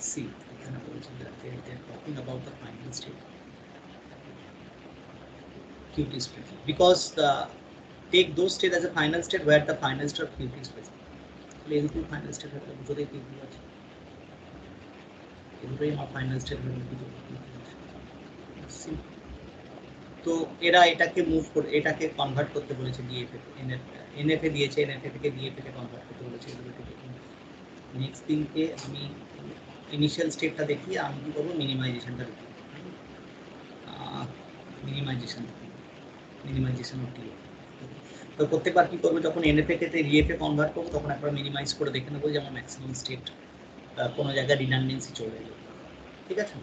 Speaker 1: সি এখানে বলছি যে talking about the final state Qt is present because take those state as a final state where the final state of Qt is present. তাহলে এই দুটো ফাইনাল স্টেট হতে বুঝতে কি আছে, এই দুটোই আমার ফাইনাল স্টেট হতে বুঝতে। তো এরা এটাকে মুভ করে এটাকে কনভার্ট করতে বলেছে ডিএফএ, এনএফএ দিয়েছে, এনএফএ থেকে ডিএফএ কে কনভার্ট করতে বলেছে। নেক্সট দিনকে আমি ইনিশিয়াল স্টেটটা দেখি, আমি কি করবো মিনিমাইজেশনটা দেখি, মিনিমাইজেশন অফ ডিএফএ। তো প্রত্যেকবার কি করবো, যখন এনএফএ কে ডিএফএ কনভার্ট করবো তখন একবার মিনিমাইজ করে দেখে নেবো যে আমার ম্যাক্সিমাম স্টেট কোনো জায়গায় রিডান্ডেন্সি চলে যাবে। ঠিক আছে।